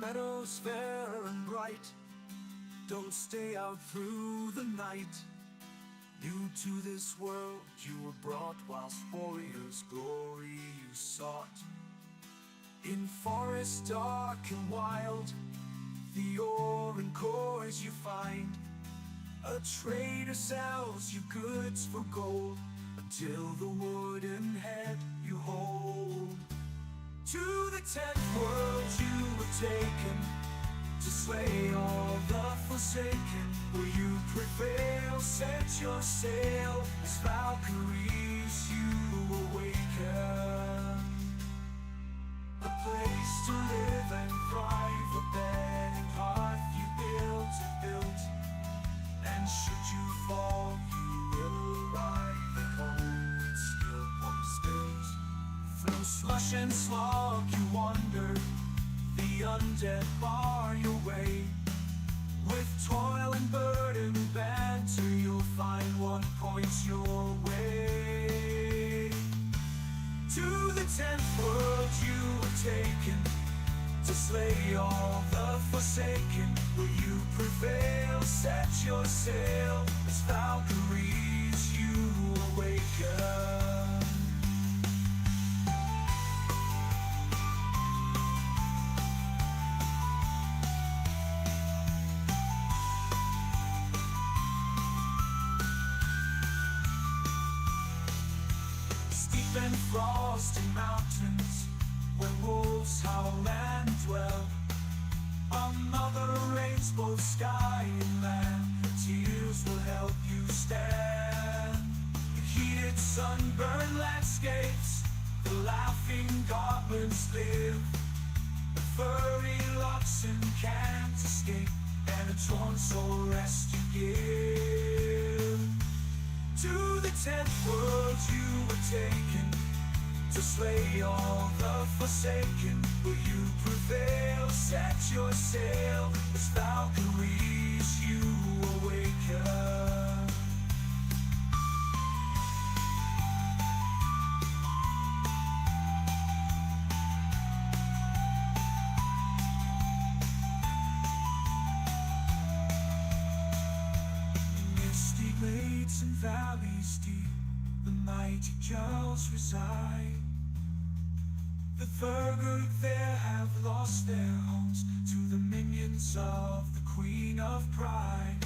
meadows fair and bright. Don't stay out through the night. New to this world you were brought, whilst warriors' glory you sought. In forests dark and wild, the ore and cores you find. A trader sells you goods for gold, until the wooden head you hold. To the 10th world you were taken, to slay all the forsaken. Will you prevail? Set your sail, as Valkyries you awaken. A place to live and thrive, a bed and hearth you built. And should you fall, you will arrive at home with skill homestead. Through slush and slog you wander, the undead bar your way. With toil and burden and banter, you'll find what points your way. To the 10th world you were taken, to slay all the forsaken. Will you prevail? Set your sail, as Valkyries you awaken. Steep and frosty mountains, where wolves howl and dwell. Another rains both sky and land, her tears will help you stand. In heated sunburned landscapes, the laughing goblins live. The furry oxen can't escape, and a torn soul rest you give. To the 10th world you were taken, to slay all the forsaken. Will you prevail? Set your sail, as Valkyries you awaken. Misty glades and valleys deep, the mighty Jarls reside. The Thurgood there have lost their homes to the minions of the Queen of Pride.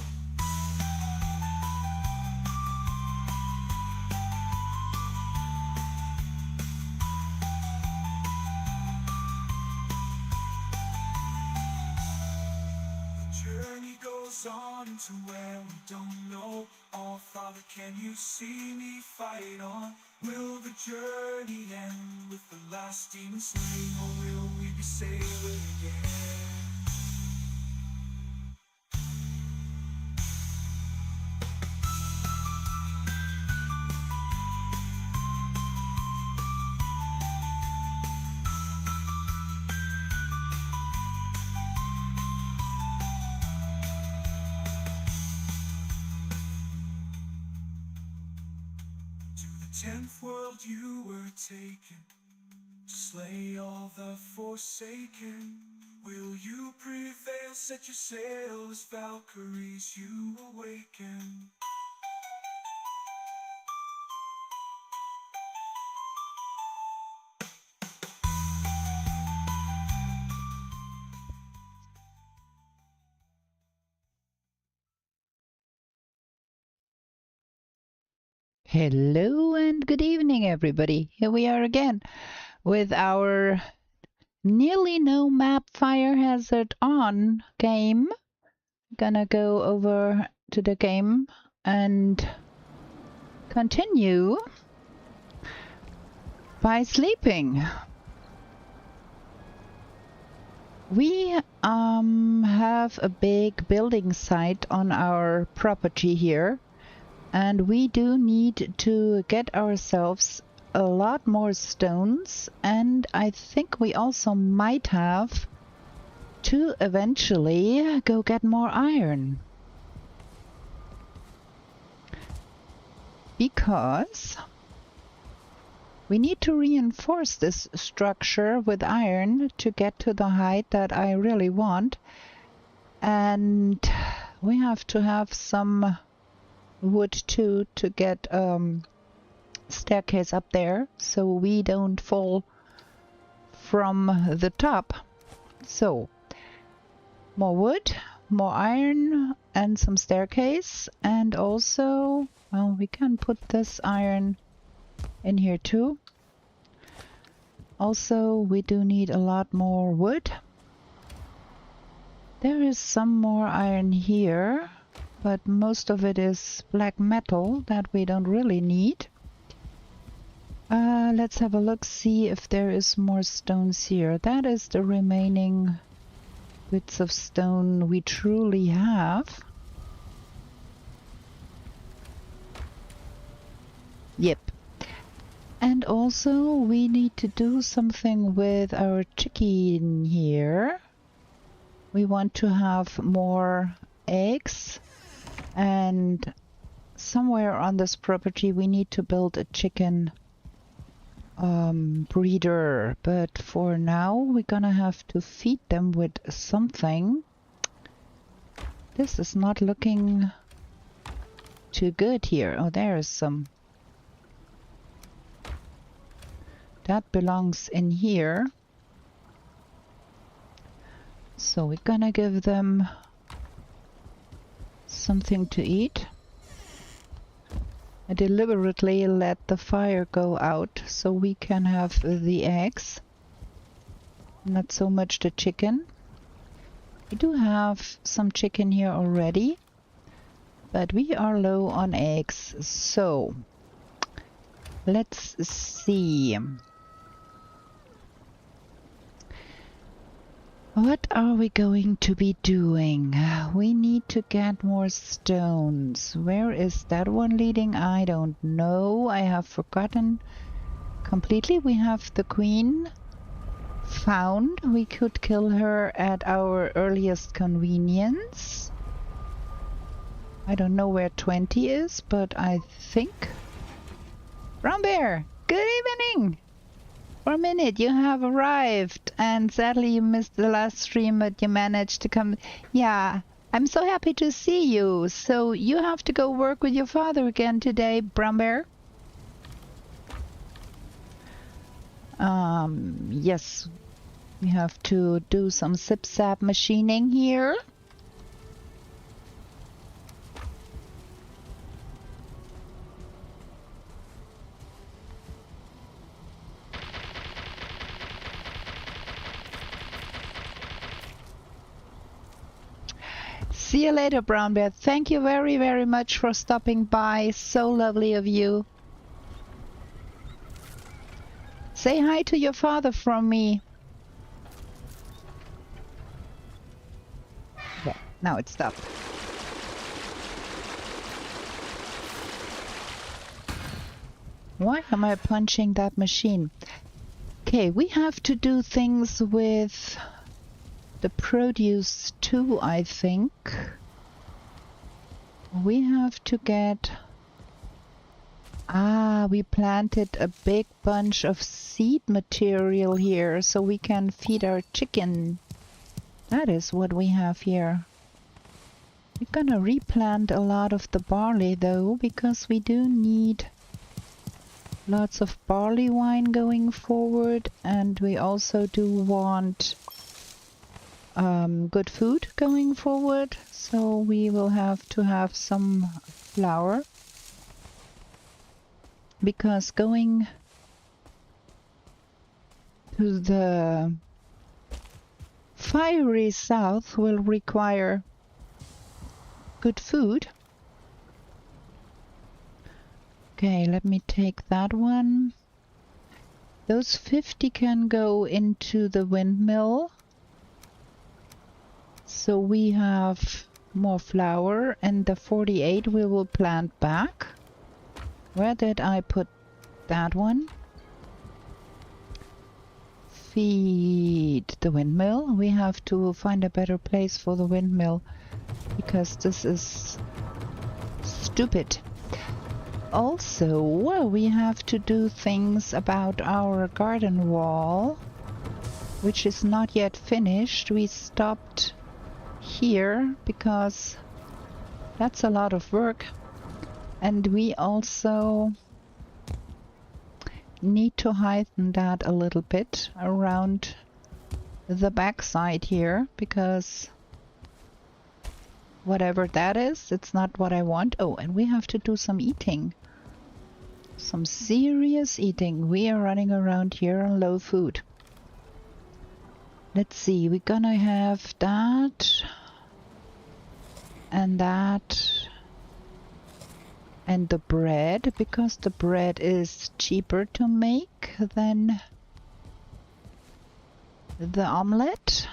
The journey goes on to where we don't know. Oh, Father, can you see me fight on? Will the journey end with the last demon slain, or will we be sailing again? To the 10th world you were taken, to slay all the forsaken. Will you prevail? Set your sail, as Valkyries you awaken. Hello and good evening, everybody. Here we are again with our nearly no map Firehazard on game. Gonna go over to the game and continue by sleeping. We have a big building site on our property here. And we do need to get ourselves a lot more stones, and I think we also might have to eventually go get more iron. Because We need to reinforce this structure with iron to get to the height that I really want. And we have to have some wood too to get staircase up there so we don't fall from the top. So more wood, more iron, and some staircase. And also, well, we can put this iron in here too. Also, we do need a lot more wood. There is some more iron here, but most of it is black metal that we don't really need. Let's have a look, see if there is more stones here. That is the remaining bits of stone we truly have. Yep. And also we need to do something with our chicken here. We want to have more eggs, and somewhere on this property we need to build a chicken breeder, but for now we're gonna have to feed them with something. This is not looking too good here. Oh, there is some. That belongs in here. So we're gonna give them something to eat. I deliberately let the fire go out so we can have the eggs, not so much the chicken. We do have some chicken here already, but we are low on eggs. So let's see. What are we going to be doing? We need to get more stones. Where is that one leading? I don't know. I have forgotten completely. We have the queen found. We could kill her at our earliest convenience. I don't know where 20 is, but I think... Brown Bear! Good evening! For a minute, you have arrived, and sadly you missed the last stream, but you managed to come. Yeah, I'm so happy to see you. So you have to go work with your father again today, Brown Bear? Yes, we have to do some sip-sap machining here. See you later, Brown Bear. Thank you very, very much for stopping by. So lovely of you. Say hi to your father from me. Yeah, now it stopped. Why am I punching that machine? Okay, we have to do things with the produce too, I think. We have to get... Ah, we planted a big bunch of seed material here so we can feed our chicken. That is what we have here. We're gonna replant a lot of the barley though, because we do need lots of barley wine going forward, and we also do want good food going forward, so we will have to have some flour, because going to the fiery south will require good food. Okay, let me take that one. Those 50 can go into the windmill. So we have more flour, and the 48 we will plant back. Where did I put that one? Feed the windmill. We have to find a better place for the windmill, because this is stupid. also, we have to do things about our garden wall, which is not yet finished. We stopped here because that's a lot of work. And we also need to heighten that a little bit around the backside here, because whatever that is, it's not what I want. Oh, and we have to do some eating. Some serious eating. We are running around here on low food. Let's see, we're gonna have that and that and the bread, because the bread is cheaper to make than the omelette.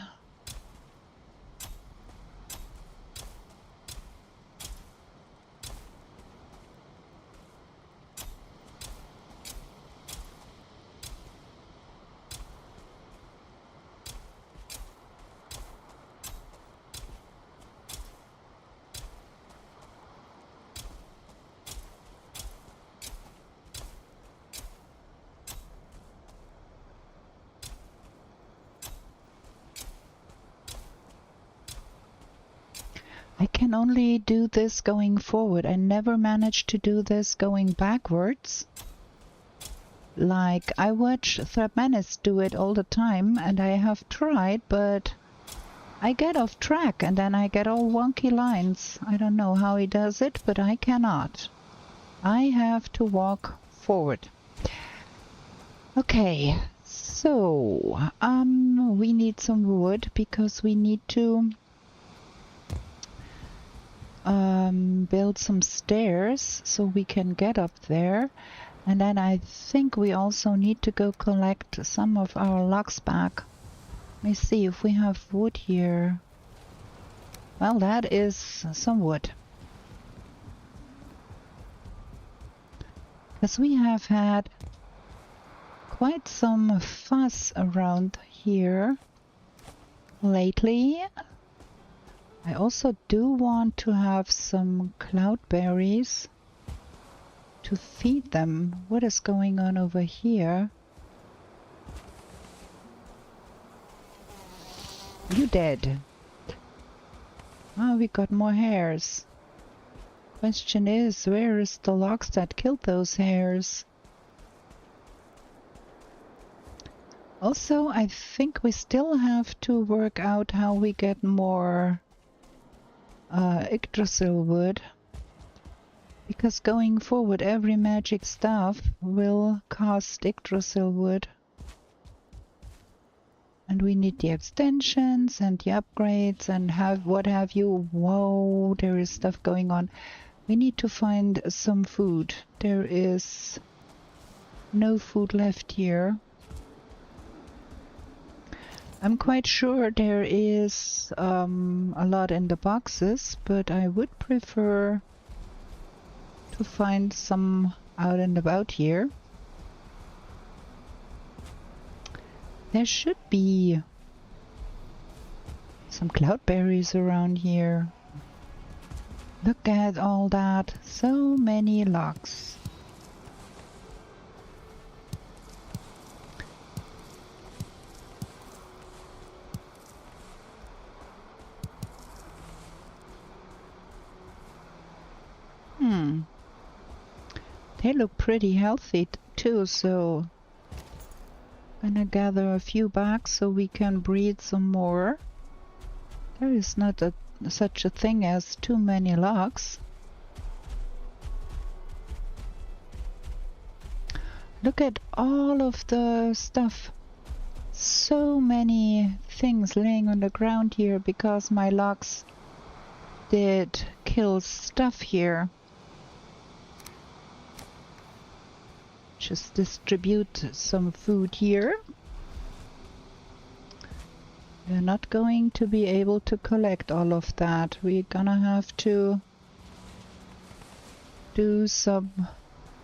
I can only do this going forward. I never managed to do this going backwards. Like, I watch Threadmanis do it all the time, and I have tried, but I get off track and then I get all wonky lines. I don't know how he does it, but I cannot. I have to walk forward. Okay, so we need some wood because we need to build some stairs so we can get up there. And then I think we also need to go collect some of our logs back. Let me see if we have wood here. Well, that is some wood. Because we have had quite some fuss around here lately. I also do want to have some cloudberries to feed them. What is going on over here? You dead. Oh, we got more hares. Question is, where is the logs that killed those hares? Also, I think we still have to work out how we get more Yggdrasil wood, because going forward every magic staff will cost Yggdrasil wood, and we need the extensions and the upgrades and what have you. Whoa, there is stuff going on. We need to find some food. There is no food left here. I'm quite sure there is a lot in the boxes, but I would prefer to find some out and about here. There should be some cloudberries around here. Look at all that. So many logs. They look pretty healthy too, so I'm gonna gather a few back so we can breed some more. There is not such a thing as too many logs. Look at all of the stuff. So many things laying on the ground here because my logs did kill stuff here. Just distribute some food here. We're not going to be able to collect all of that. We're gonna have to do some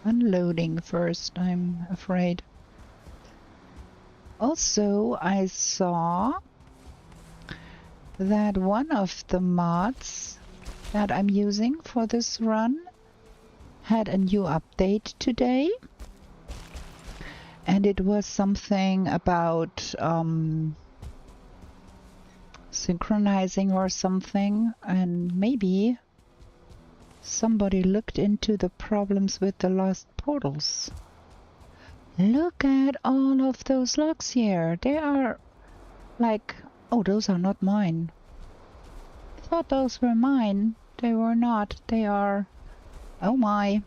unloading first, I'm afraid. Also, I saw that one of the mods that I'm using for this run had a new update today, and it was something about synchronizing or something, and maybe somebody looked into the problems with the lost portals. Look at all of those logs here. They are like, oh, those are not mine. I thought those were mine. They were not. They are, oh my.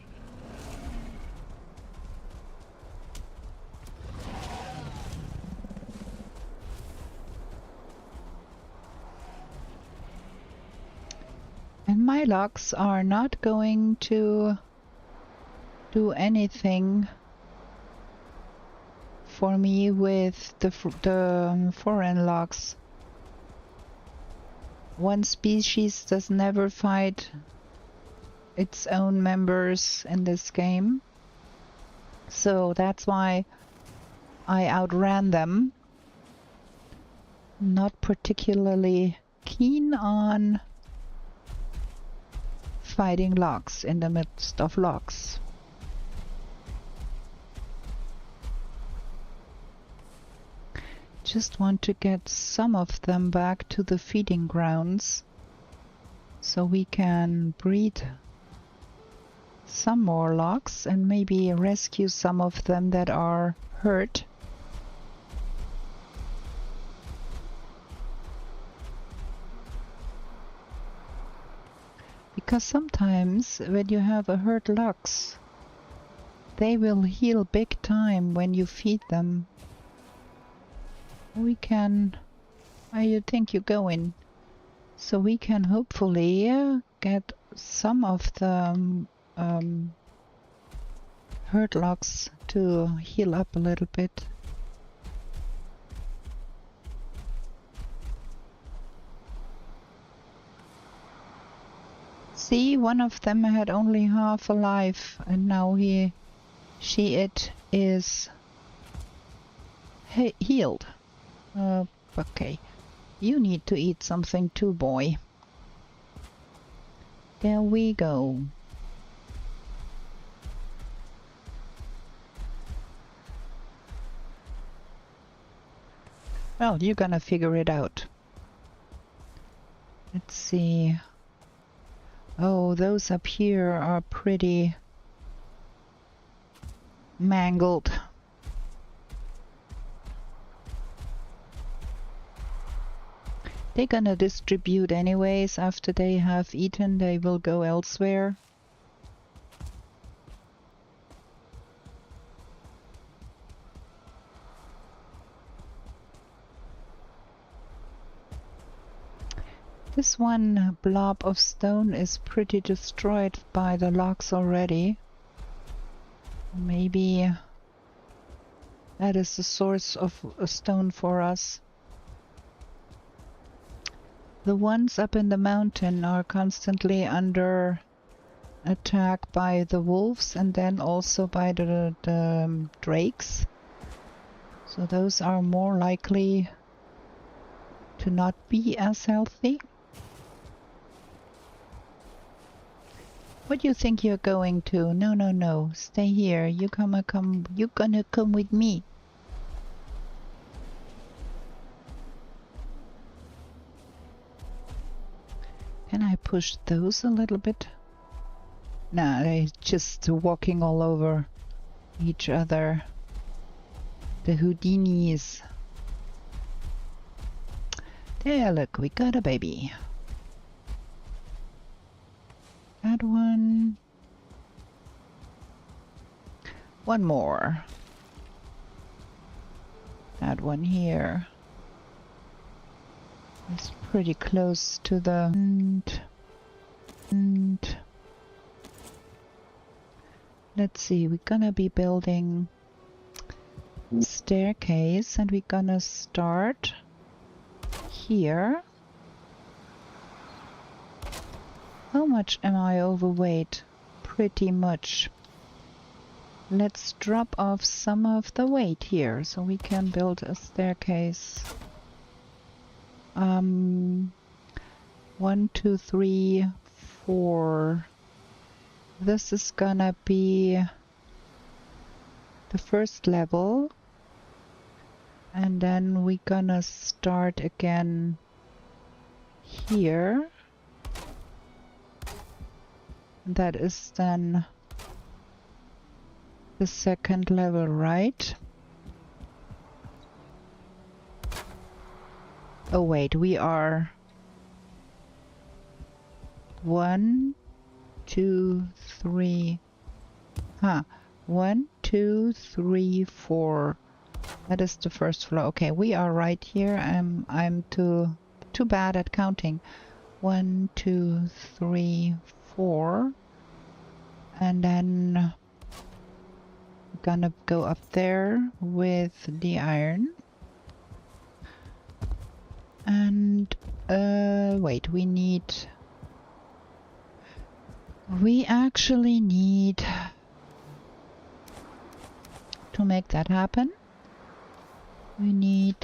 And my logs are not going to do anything for me with the foreign logs. One species does never fight its own members in this game, so that's why I outran them. Not particularly keen on fighting logs in the midst of logs. Just want to get some of them back to the feeding grounds so we can breed some more logs and maybe rescue some of them that are hurt. Because sometimes when you have a hurt logs, they will heal big time when you feed them. We can, where you think you're going, so we can hopefully get some of the hurt logs to heal up a little bit. See, one of them had only half a life, and now it is healed. Okay, you need to eat something too, boy. There we go. Well, you're gonna figure it out. Let's see. Oh, those up here are pretty mangled. They're gonna distribute anyways. After they have eaten, they will go elsewhere. This one blob of stone is pretty destroyed by the logs already. Maybe that is the source of a stone for us. The ones up in the mountain are constantly under attack by the wolves and then also by the drakes. So those are more likely to not be as healthy. What do you think you're going to? No, no, no. Stay here. You're gonna come with me. Can I push those a little bit? Nah, they're just walking all over each other. The Houdinis. There, look, we got a baby. That one. One more. That one here. It's pretty close to the and let's see, we're gonna be building a staircase and we're gonna start here. How much am I overweight? Pretty much. Let's drop off some of the weight here so we can build a staircase. 1, 2, 3, 4. this is gonna be the first level, and then we're gonna start again here. That is then the second level, right? Oh wait, we are 1, 2, 3. 1, 2, 3, 4. That is the first floor. Okay, we are right here. I'm too bad at counting. 1, 2, 3, 4. And then I'm gonna go up there with the iron. And wait, we actually need to make that happen. We need,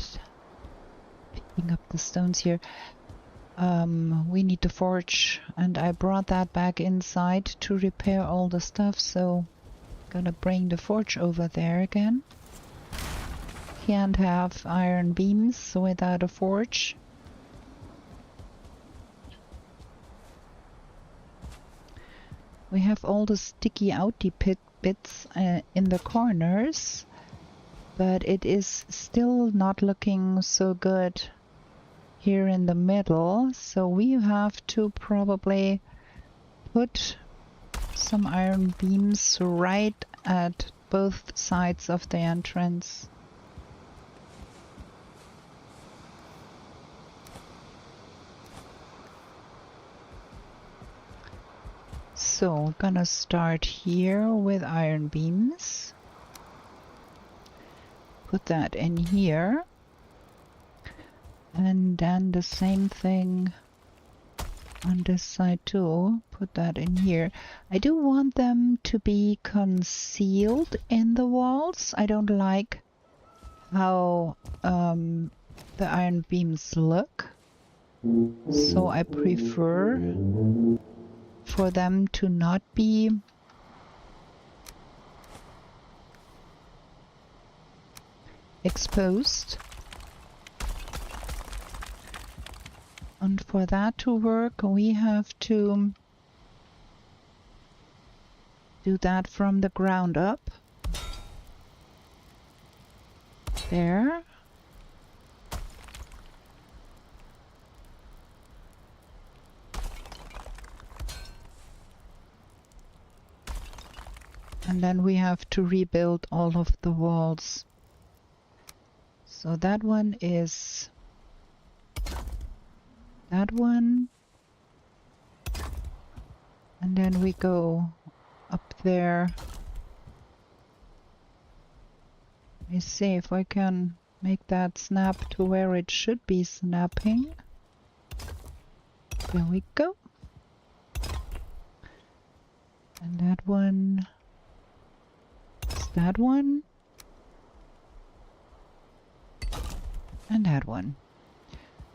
picking up the stones here, we need the forge, and I brought that back inside to repair all the stuff, so I'm gonna bring the forge over there again. Can't have iron beams without a forge. We have all the sticky outy bits in the corners, but it is still not looking so good here in the middle, so we have to probably put some iron beams right at both sides of the entrance. So we're gonna start here with iron beams. Put that in here. And then the same thing on this side too. Put that in here. I do want them to be concealed in the walls. I don't like how the iron beams look. So I prefer for them to not be exposed. And for that to work, we have to do that from the ground up. There. And then we have to rebuild all of the walls. So that one is that one. And then we go up there. Let me see if I can make that snap to where it should be snapping. There we go. And that one. That one and that one.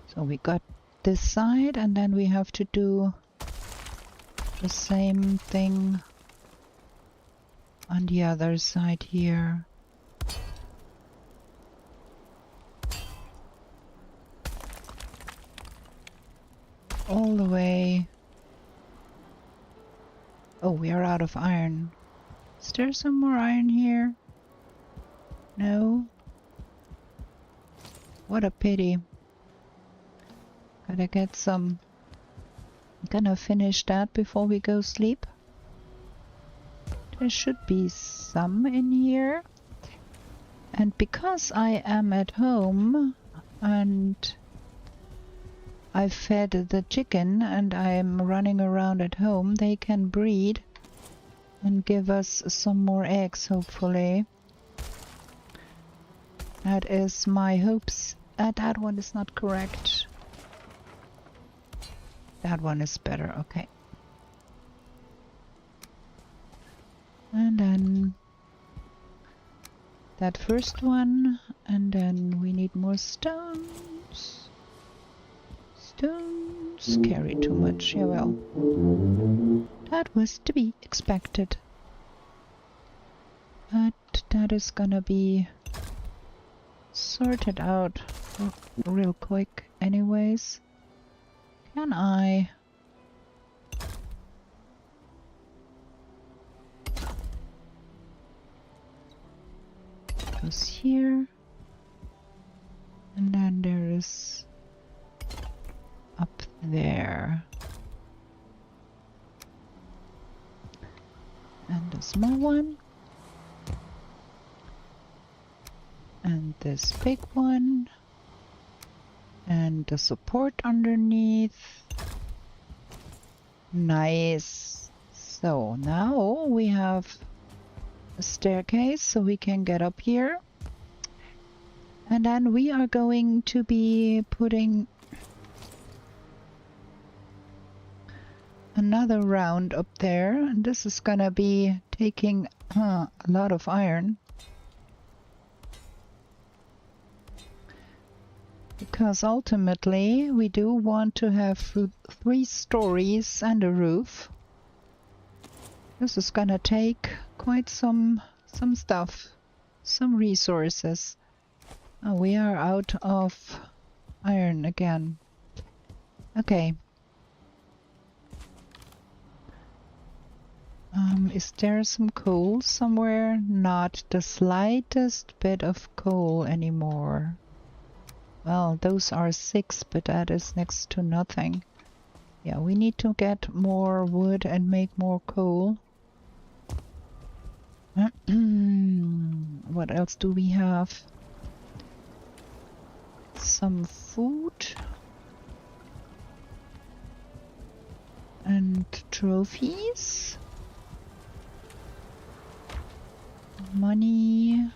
So we got this side, and then we have to do the same thing on the other side here. All the way. Oh, we are out of iron. Is there some more iron here? No? What a pity. Gotta get some. I'm gonna finish that before we go sleep. There should be some in here. And because I am at home and I fed the chicken and I'm running around at home, they can breed and give us some more eggs, hopefully. That is my hopes. That one is not correct. That one is better, okay. And then that first one, and then we need more stones. Stones carry too much, yeah well. That was to be expected. But that is gonna be sorted out real quick anyways. Can I... goes here. And then there is up there. And a small one. And this big one. And the support underneath. Nice. So now we have a staircase so we can get up here. And then we are going to be putting another round up there. And this is gonna be taking a lot of iron. Because ultimately we do want to have 3 stories and a roof. This is gonna take quite some stuff, some resources. Oh, we are out of iron again. Okay. Is there some coal somewhere? Not the slightest bit of coal anymore. Well, those are 6, but that is next to nothing. Yeah, we need to get more wood and make more coal. What else do we have? Some food. And trophies. Money.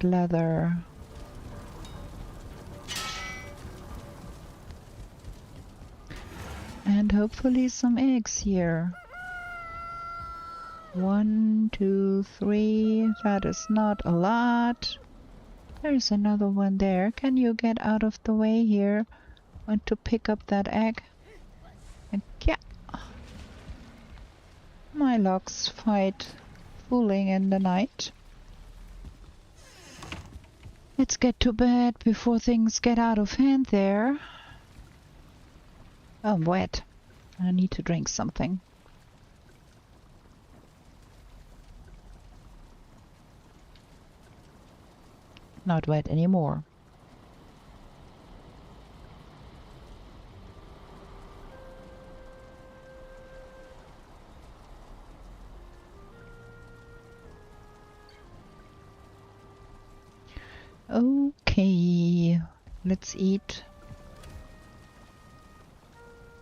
Leather. And hopefully some eggs here. 1, 2, 3. That is not a lot. There's another one there. Can you get out of the way here? Want to pick up that egg? And yeah. My logs fight fooling in the night. Let's get to bed before things get out of hand there. Oh, I'm wet. I need to drink something. Not wet anymore. Okay, let's eat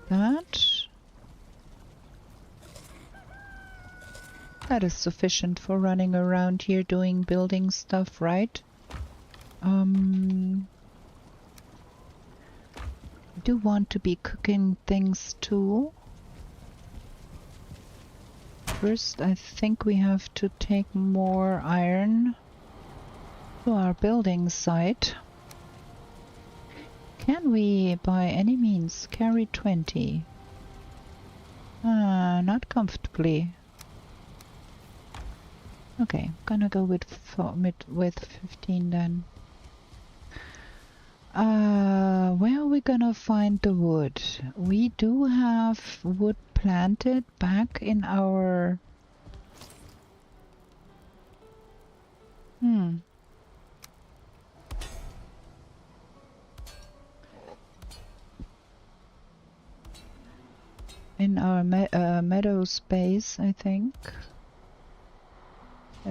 that. That is sufficient for running around here doing building stuff, right? I do want to be cooking things too. First, I think we have to take more iron to our building site. Can we by any means carry 20? Not comfortably. Okay, gonna go with 15 then. Where are we gonna find the wood? We do have wood planted back in our... in our meadow space, I think.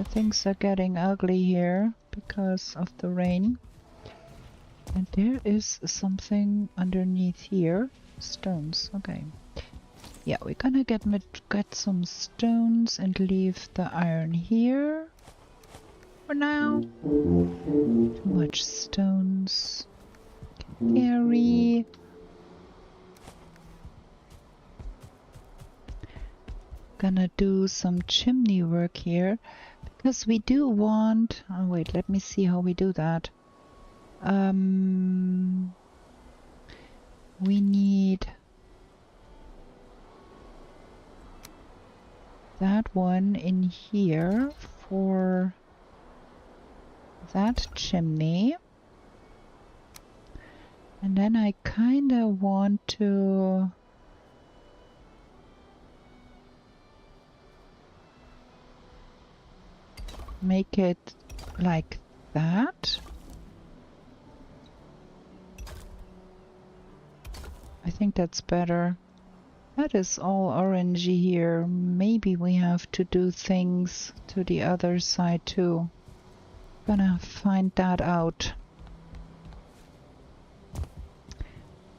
Things are getting ugly here because of the rain. And there is something underneath here. Stones, okay. Yeah, we're gonna get some stones and leave the iron here for now. Too much stones. Carry. Gonna do some chimney work here because we do want... Oh wait, let me see how we do that. We need one in here for that chimney. And then I kinda want to make it like that. I think that's better. That is all orangey here. Maybe we have to do things to the other side too. Gonna find that out.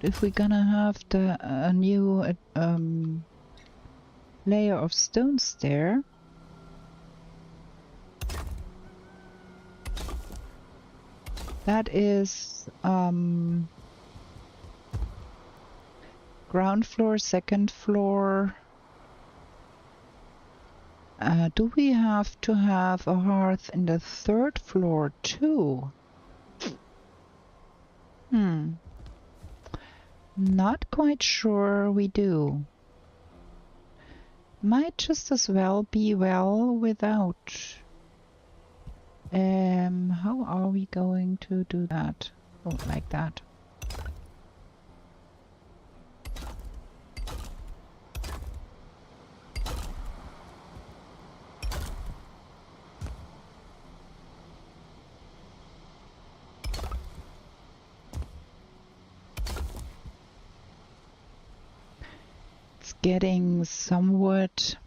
If we're gonna have a new layer of stones there, that is ground floor, second floor. Do we have to have a hearth in the third floor too? Not quite sure we do. Might just as well be well without. How are we going to do that? Oh, like that. Getting somewhat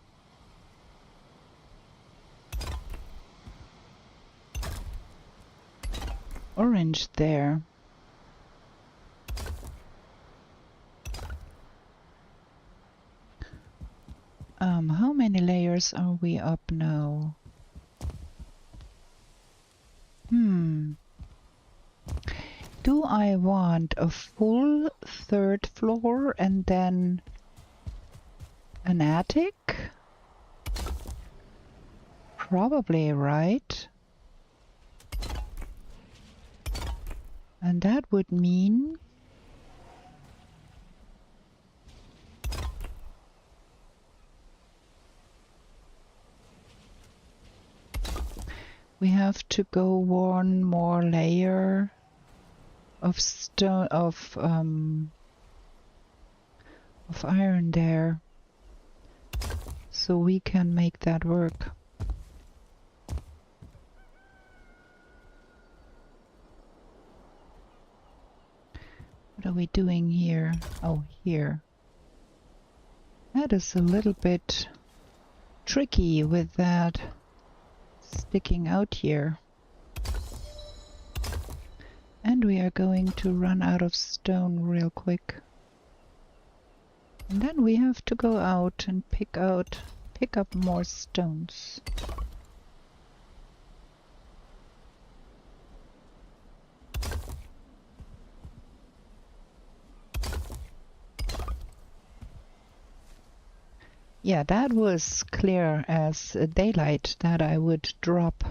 orange there. How many layers are we up now? Do I want a full third floor and then an attic? Probably, right? And that would mean we have to go one more layer of stone of iron there, so we can make that work. What are we doing here? Oh, here. That is a little bit tricky with that sticking out here. And we are going to run out of stone real quick. And then we have to go out and pick up more stones. Yeah, that was clear as daylight that I would drop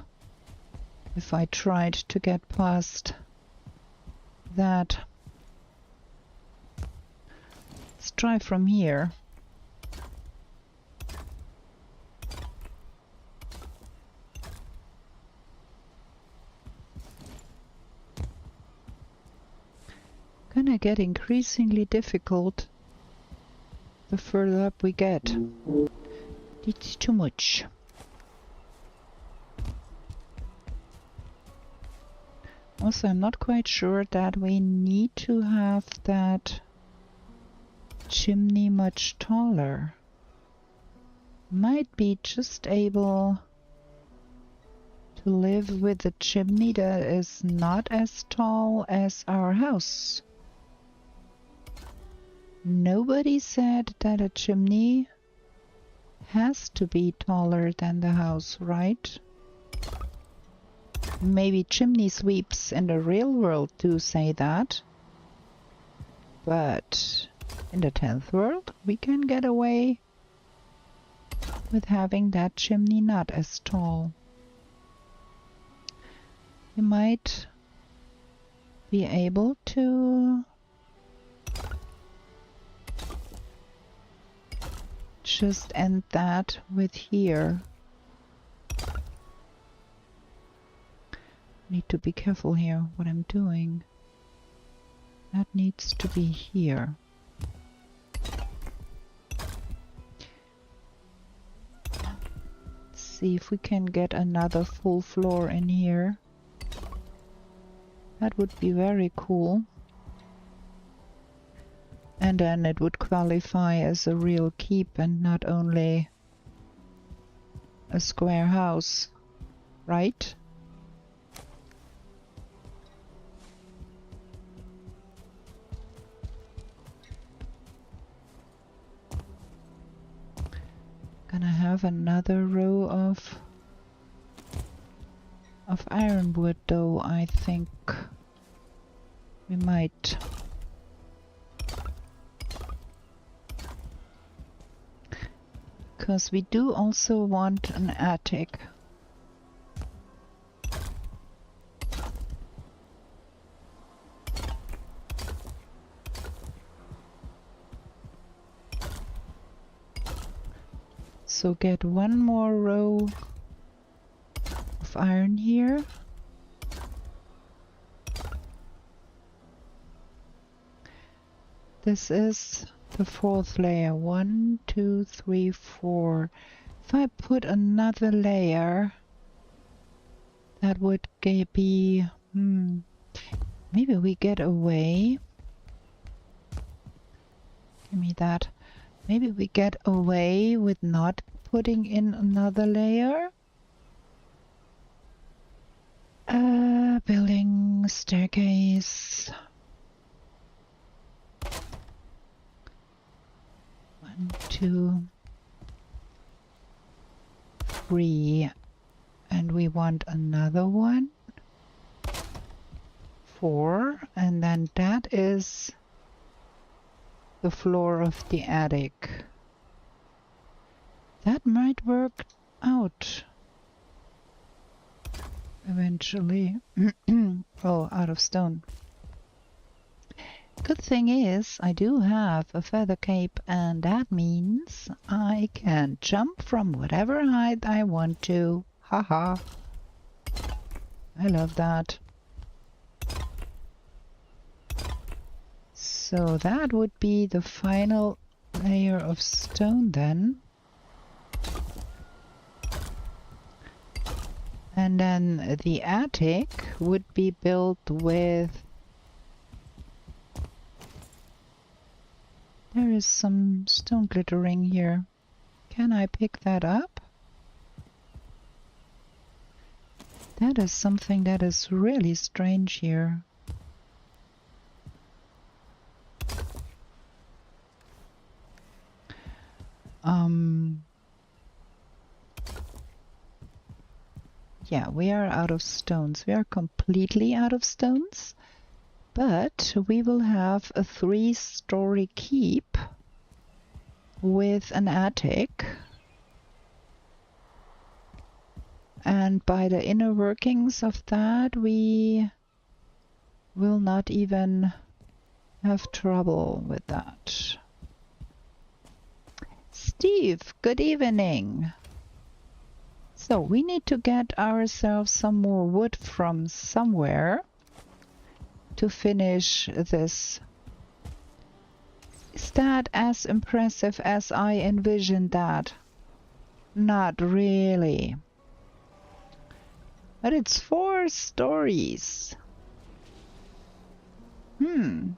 if I tried to get past that. Let's try from here. Gonna get increasingly difficult the further up we get. It's too much. Also, I'm not quite sure that we need to have that chimney much taller. Might be just able to live with a chimney that is not as tall as our house. Nobody said that a chimney has to be taller than the house, right? Maybe chimney sweeps in the real world do say that. But in the 10th world, we can get away with having that chimney not as tall. You might be able to just end that with here. Need to be careful here what I'm doing. That needs to be here. Let's see if we can get another full floor in here. That would be very cool. And then it would qualify as a real keep and not only a square house, right? Gonna have another row of ironwood though, I think. We might. Because we do also want an attic. So get one more row of iron here. This is the fourth layer. 1, 2, 3, 4. If I put another layer, that would be... maybe we get away. Give me that. Maybe we get away with not putting in another layer. Building staircase. 1, 2, 3, and we want another one. 4, and then that is the floor of the attic. That might work out eventually. Oh, out of stone. Good thing is I do have a feather cape, and that means I can jump from whatever height I want to. Haha. I love that. So that would be the final layer of stone then. And then the attic would be built with... There is some stone glittering here. Can I pick that up? That is something that is really strange here. Yeah, we are out of stones. We are completely out of stones. But we will have a 3-story keep with an attic. And by the inner workings of that, we will not even have trouble with that. Steve, good evening. So we need to get ourselves some more wood from somewhere to finish this. Is that as impressive as I envisioned that? Not really. But it's 4 stories. We're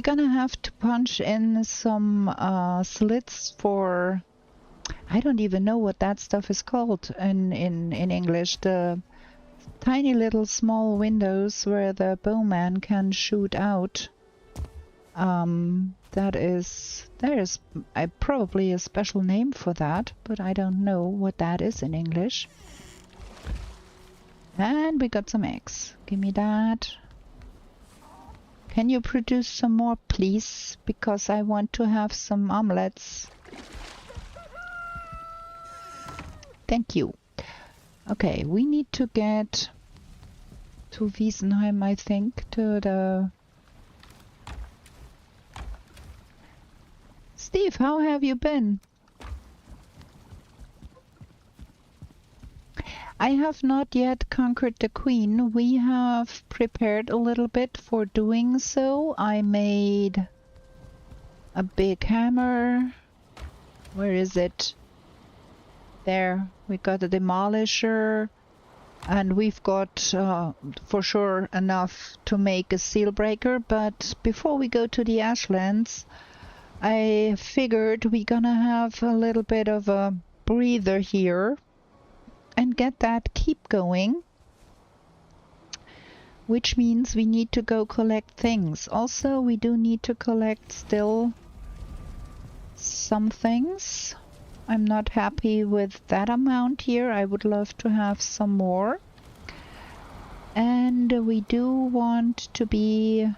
gonna have to punch in some slits for... I don't even know what that stuff is called in English. The tiny little small windows where the bowman can shoot out. There is probably a special name for that, but I don't know what that is in English. And we got some eggs. Give me that. Can you produce some more, please? Because I want to have some omelets. Thank you. Okay, we need to get to Wiesenheim, I think, to the Steve, how have you been? I have not yet conquered the queen. We have prepared a little bit for doing so. I made a big hammer. Where is it? There. We got a demolisher. And we've got for sure enough to make a seal breaker. But before we go to the Ashlands, I figured we're gonna have a little bit of a breather here and get that keep going, which means we need to go collect things. Also, we do need to collect still some things. I'm not happy with that amount here. I would love to have some more. And we do want to be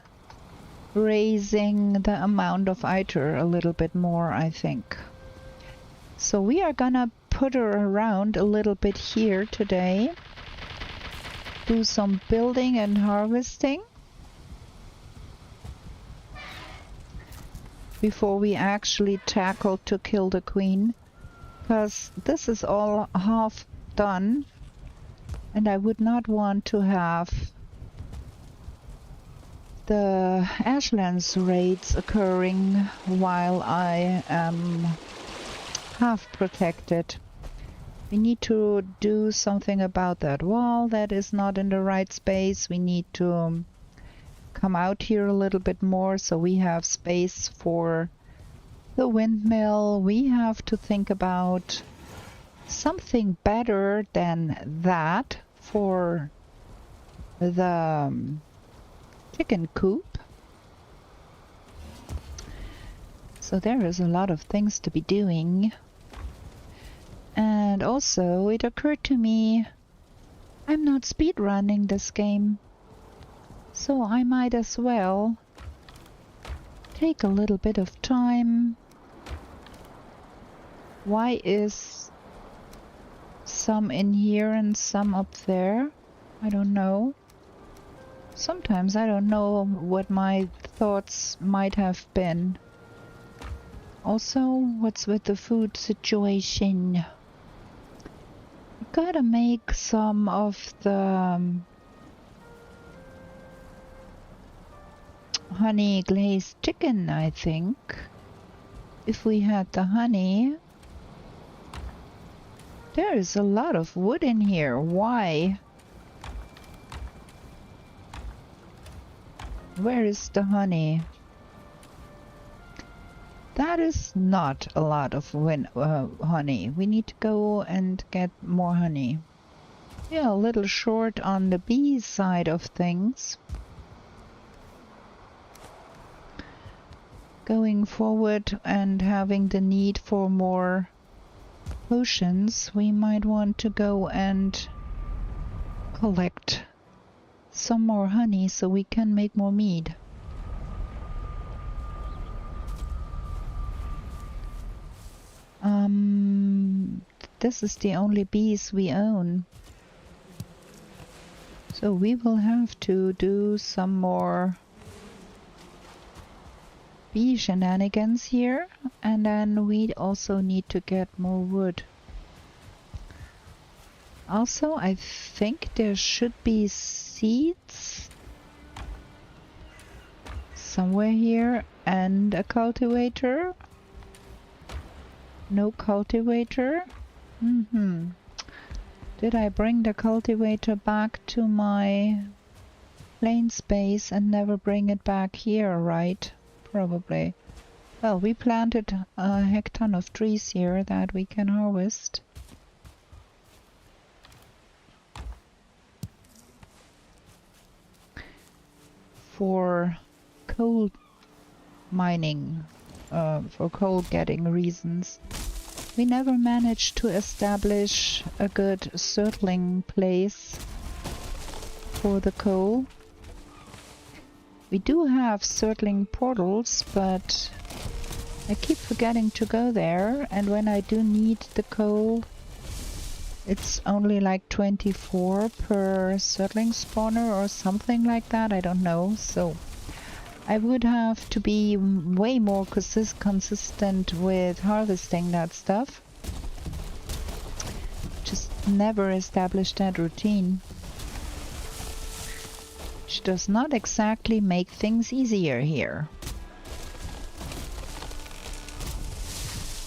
raising the amount of ITER a little bit more, I think. So we are gonna put her around a little bit here today. Do some building and harvesting before we actually tackle to kill the queen. Because this is all half done. And I would not want to have the Ashlands raids occurring while I am half protected. We need to do something about that wall that is not in the right space. We need to come out here a little bit more so we have space for the windmill. We have to think about something better than that for the chicken coop. So there is a lot of things to be doing. And also it occurred to me I'm not speedrunning this game, so I might as well take a little bit of time. Why is some in here and some up there? I don't know. Sometimes I don't know what my thoughts might have been. Also, what's with the food situation? I gotta make some of the honey glazed chicken, I think. If we had the honey. There is a lot of wood in here. Why? Where is the honey? That is not a lot of honey. We need to go and get more honey. Yeah, a little short on the bee side of things. Going forward and having the need for more potions, we might want to go and collect some more honey so we can make more mead. This is the only bees we own. So we will have to do some more bee shenanigans here, and then we also need to get more wood. Also, I think there should be seeds somewhere here and a cultivator. No cultivator. Did I bring the cultivator back to my plain space and never bring it back here, right? Probably. Well, we planted a heck ton of trees here that we can harvest. For coal mining, for coal getting reasons. We never managed to establish a good settling place for the coal. We do have settling portals, but I keep forgetting to go there, and when I do need the coal, it's only like 24 per settling spawner or something like that, I don't know. So I would have to be way more consistent with harvesting that stuff. Just never established that routine. Which does not exactly make things easier here.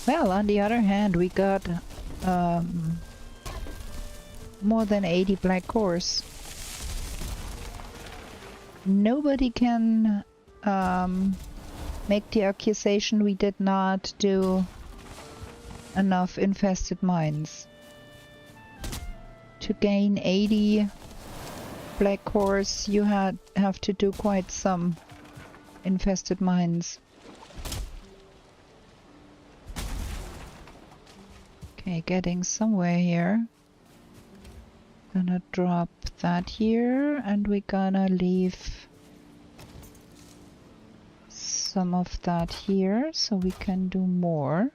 Well, on the other hand, we got more than 80 black cores. Nobody can make the accusation we did not do enough infested mines. To gain 80 black cores, you have to do quite some infested mines. Okay, getting somewhere here. Gonna drop that here, and we're gonna leave some of that here so we can do more.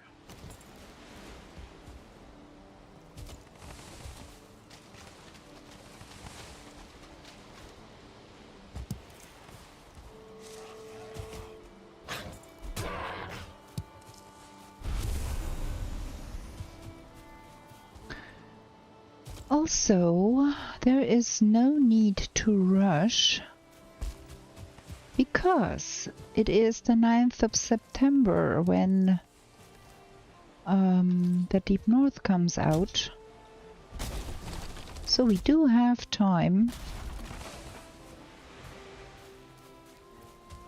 Also, there is no need to rush because it is the 9th of September when the Deep North comes out. So we do have time.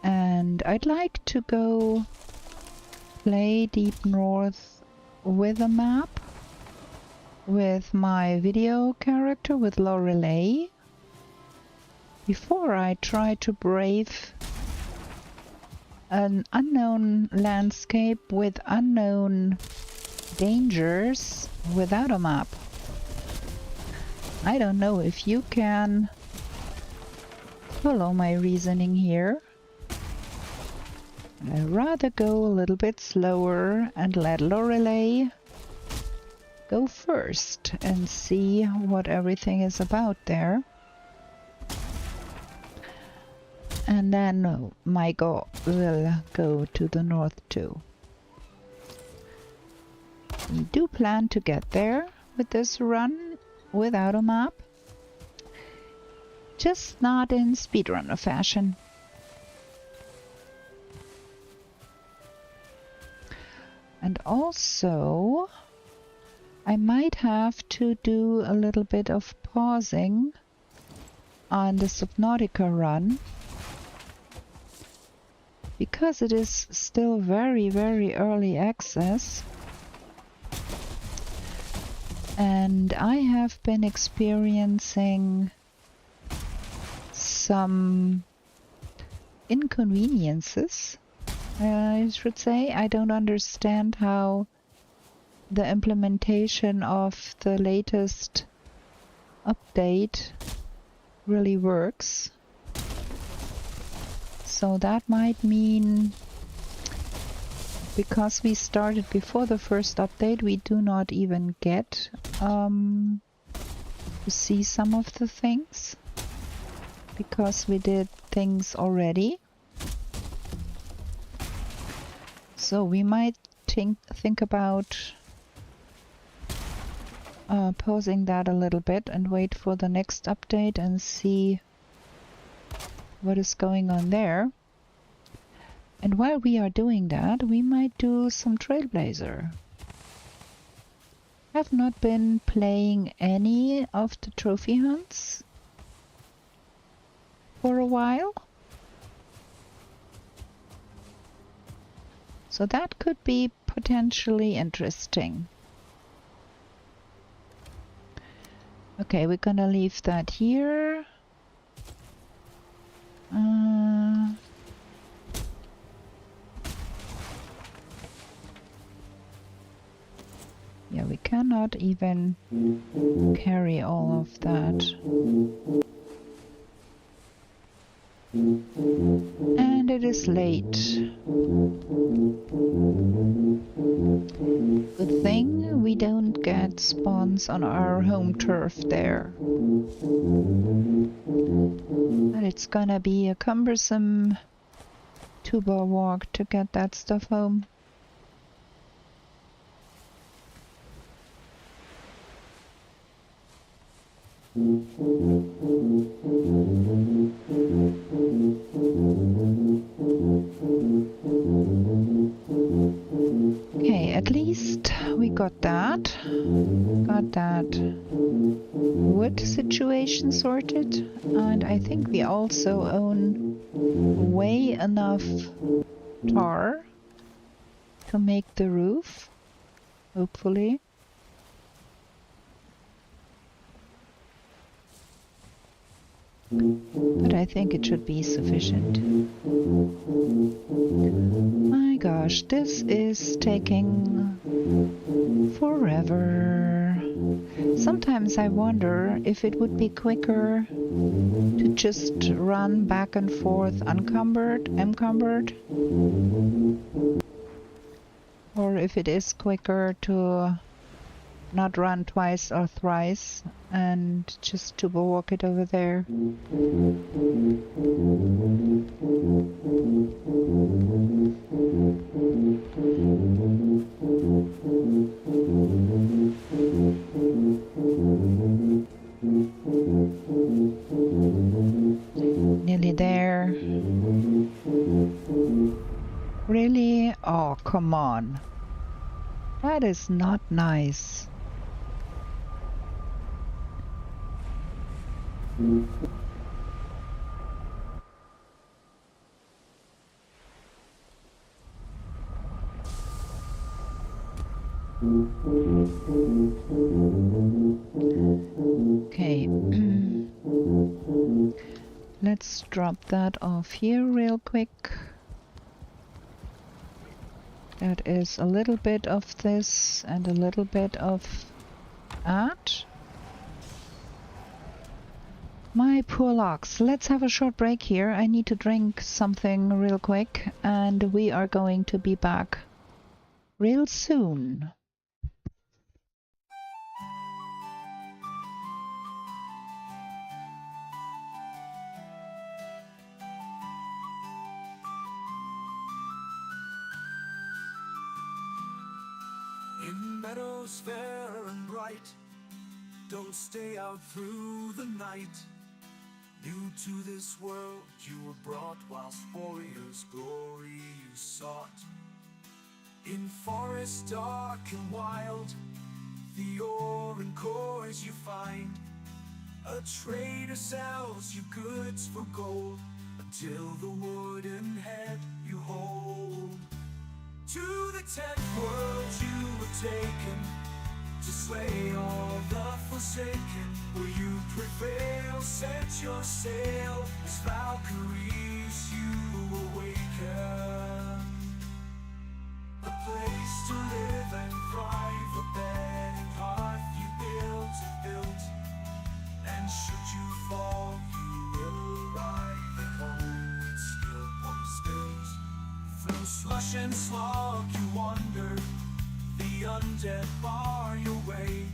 And I'd like to go play Deep North with a map. With my video character, with Lorelei, before I try to brave an unknown landscape with unknown dangers without a map. I don't know if you can follow my reasoning here. I'd rather go a little bit slower and let Lorelei go first and see what everything is about there. And then Michael will go to the north too. We do plan to get there with this run without a map. Just not in speedrunner fashion. And also, I might have to do a little bit of pausing on the Subnautica run because it is still very, very early access, and I have been experiencing some inconveniences, I should say. I don't understand how the implementation of the latest update really works. So that might mean, because we started before the first update, we do not even get to see some of the things, because we did things already. So we might think about pausing that a little bit and wait for the next update and see what is going on there. And while we are doing that, we might do some Trailblazer. I've not been playing any of the trophy hunts for a while. So that could be potentially interesting. Okay, we're gonna leave that here. Yeah, we cannot even carry all of that. And it is late. Good thing we don't get spawns on our home turf there. But it's gonna be a cumbersome TubaWalk to get that stuff home. Okay, at least we got that. Got that wood situation sorted. And I think we also own way enough tar to make the roof, hopefully. But I think it should be sufficient. My gosh, this is taking forever. Sometimes I wonder if it would be quicker to just run back and forth encumbered, or if it is quicker to not run twice or thrice and just TubaWalk it over there. Nearly there. Really? Oh, come on. That is not nice. Okay. Let's drop that off here real quick. That is a little bit of this and a little bit of that. My poor logs. Let's have a short break here. I need to drink something real quick and we are going to be back real soon. In meadows fair and bright, don't stay out through the night. New to this world you were brought, whilst warriors' glory you sought. In forests dark and wild, the ore and cores you find. A trader sells you goods for gold, until the wooden head you hold. To the 10th world you were taken, to slay all the forsaken. Will you prevail? Set your sail, as Valkyries you awaken. A place to live and thrive, a bed and hearth you built. And should you fall, you will arrive at home with skill upon spills. Through slush and slog you wander, the undead bar your way.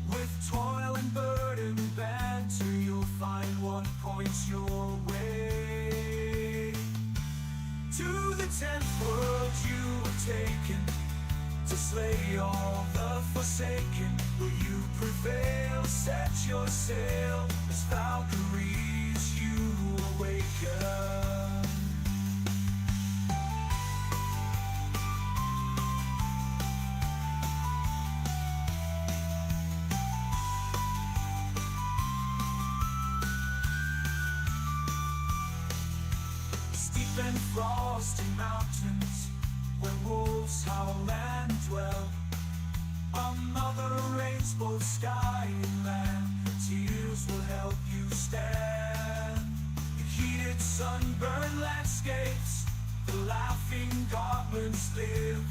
With toil and burden banter, you'll find what points your way. To the 10th world you were taken, to slay all the forsaken. Will you prevail? Set your sail, as Valkyries you awaken. And frosty mountains, where wolves howl and dwell. Another rains both sky and land, tears will help you stand. In heated sunburned landscapes, the laughing goblins live.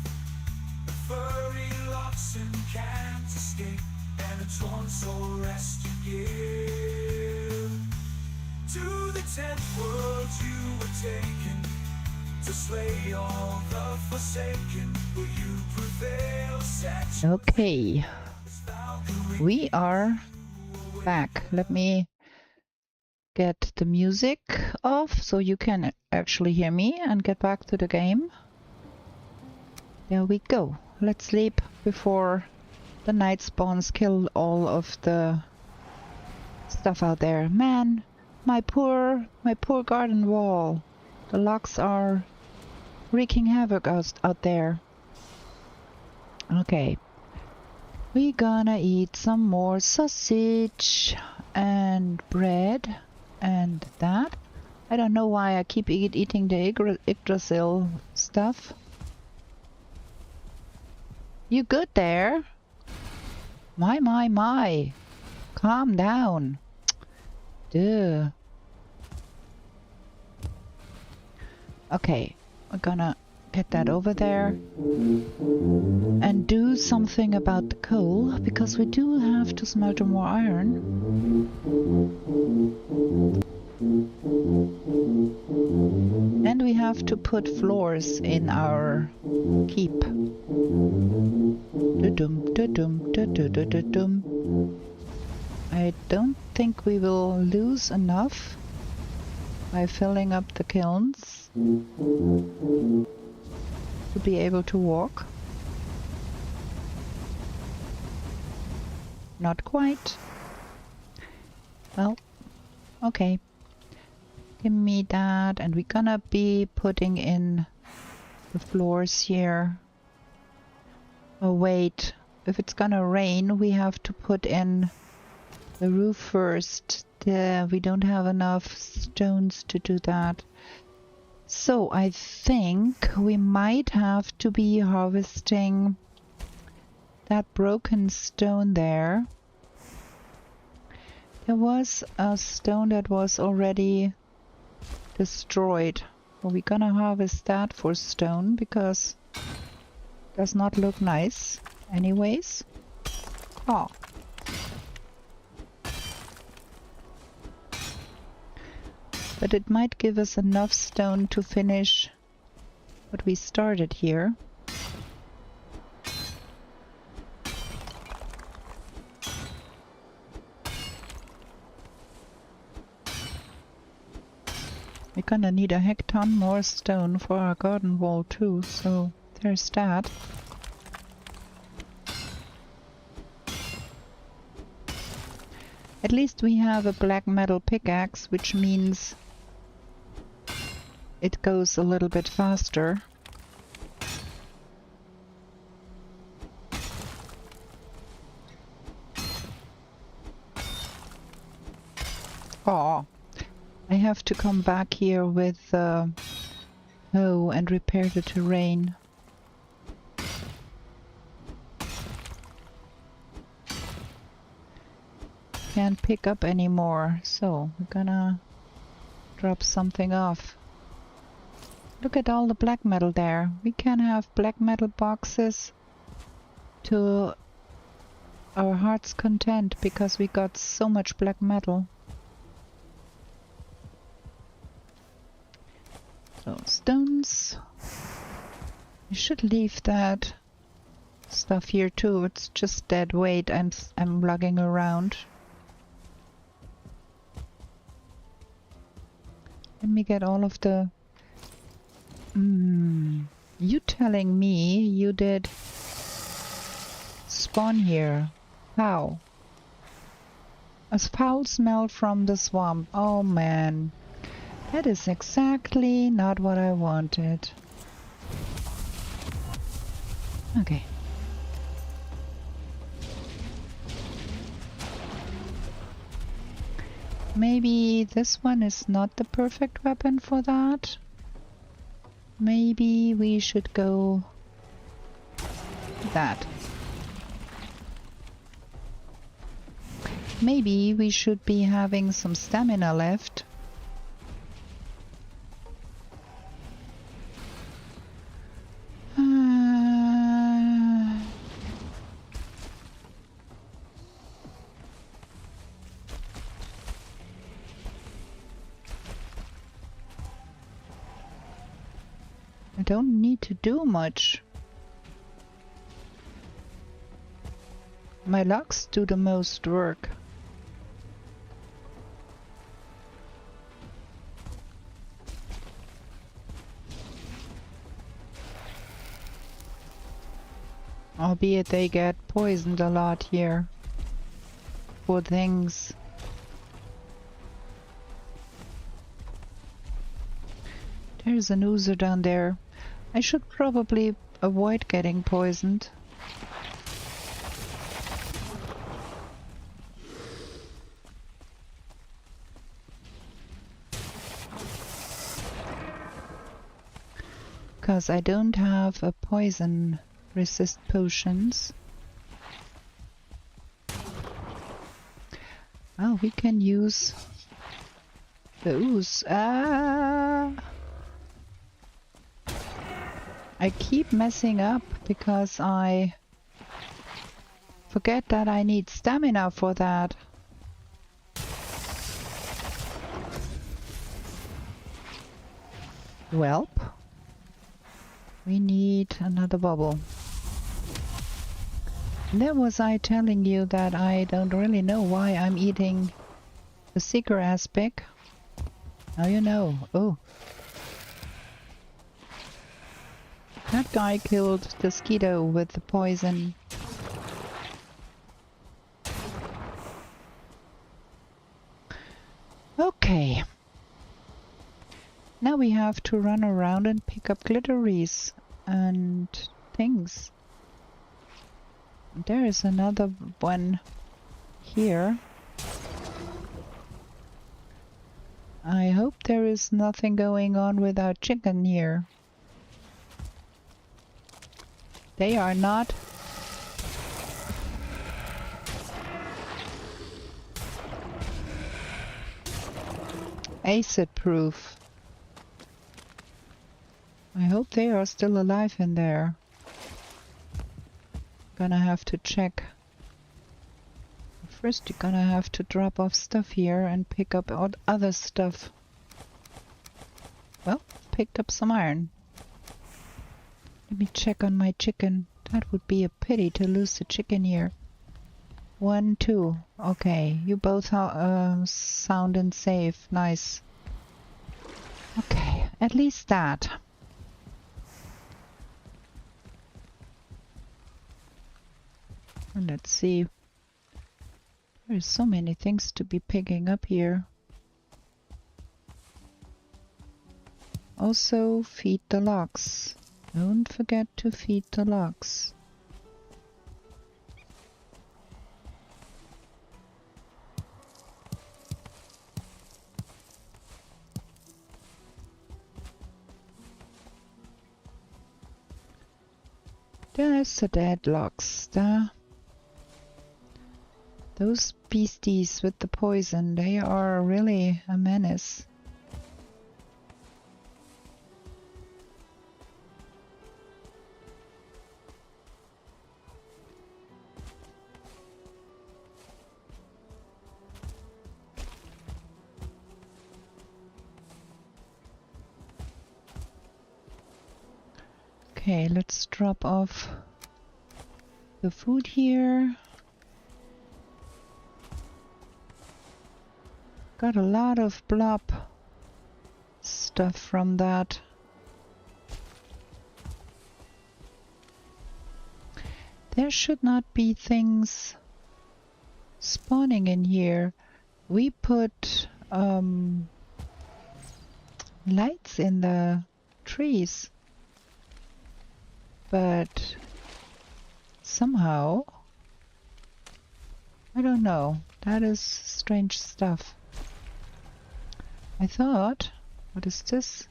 The furry oxen can't escape, and a torn soul rest you give. To the 10th world you were taken, to slay all the forsaken. Will you prevail? Okay, we are back. Let me get the music off so you can actually hear me and get back to the game. There we go. Let's sleep before the night spawns kill all of the stuff out there. Man, my poor garden wall. The logs are wreaking havoc out there. Okay. We're gonna eat some more sausage and bread and that. I don't know why I keep eating the Yggdrasil stuff. You good there? My. Calm down. Duh. Okay, we're gonna get that over there and do something about the coal, because we do have to smelt more iron. And we have to put floors in our keep. I don't think we will lose enough by filling up the kilns to be able to walk. Not quite. Well, okay. Give me that, and we're gonna be putting in the floors here. Oh wait, if it's gonna rain, we have to put in the roof first. We don't have enough stones to do that. So I think we might have to be harvesting that broken stone there. There was a stone that was already destroyed. So we're gonna harvest that for stone, because it does not look nice anyways. Oh. But it might give us enough stone to finish what we started here. We're gonna need a heck ton more stone for our garden wall too, so there's that. At least we have a black metal pickaxe, which means it goes a little bit faster. Oh, I have to come back here with hoe and repair the terrain. Can't pick up anymore, so we're gonna drop something off. Look at all the black metal there. We can have black metal boxes to our heart's content, because we got so much black metal. So stones. We should leave that stuff here too. It's just dead weight. I'm lugging around. Let me get all of the... You telling me you did spawn here? How? A foul smell from the swamp. Oh man. That is exactly not what I wanted. Okay. Maybe this one is not the perfect weapon for that. Maybe we should go that. Maybe we should be having some stamina left. I don't need to do much. My logs do the most work. Albeit they get poisoned a lot here. Poor things. There's an oozer down there. I should probably avoid getting poisoned. Because I don't have a poison resist potions. Oh, we can use the ooze. Ah! I keep messing up because I forget that I need stamina for that. Welp. We need another bubble. There was I telling you that I don't really know why I'm eating the seeker aspect. Now you know. Oh. That guy killed the mosquito with the poison. Okay. Now we have to run around and pick up glitteries and things. There is another one here. I hope there is nothing going on with our chicken here. They are not. Acid proof. I hope they are still alive in there. Gonna have to check. First you're gonna have to drop off stuff here and pick up other stuff. Well, picked up some iron. Let me check on my chicken. That would be a pity to lose the chicken here. 1, 2. Okay, you both are sound and safe. Nice. Okay, at least that. And let's see. There's so many things to be picking up here. Also, feed the logs. Don't forget to feed the logs. There's the dead logs there. Those beasties with the poison, they are really a menace. Okay, let's drop off the food here. Got a lot of blob stuff from that. There should not be things spawning in here. We put lights in the trees. But somehow, I don't know, that is strange stuff. I thought, what is this?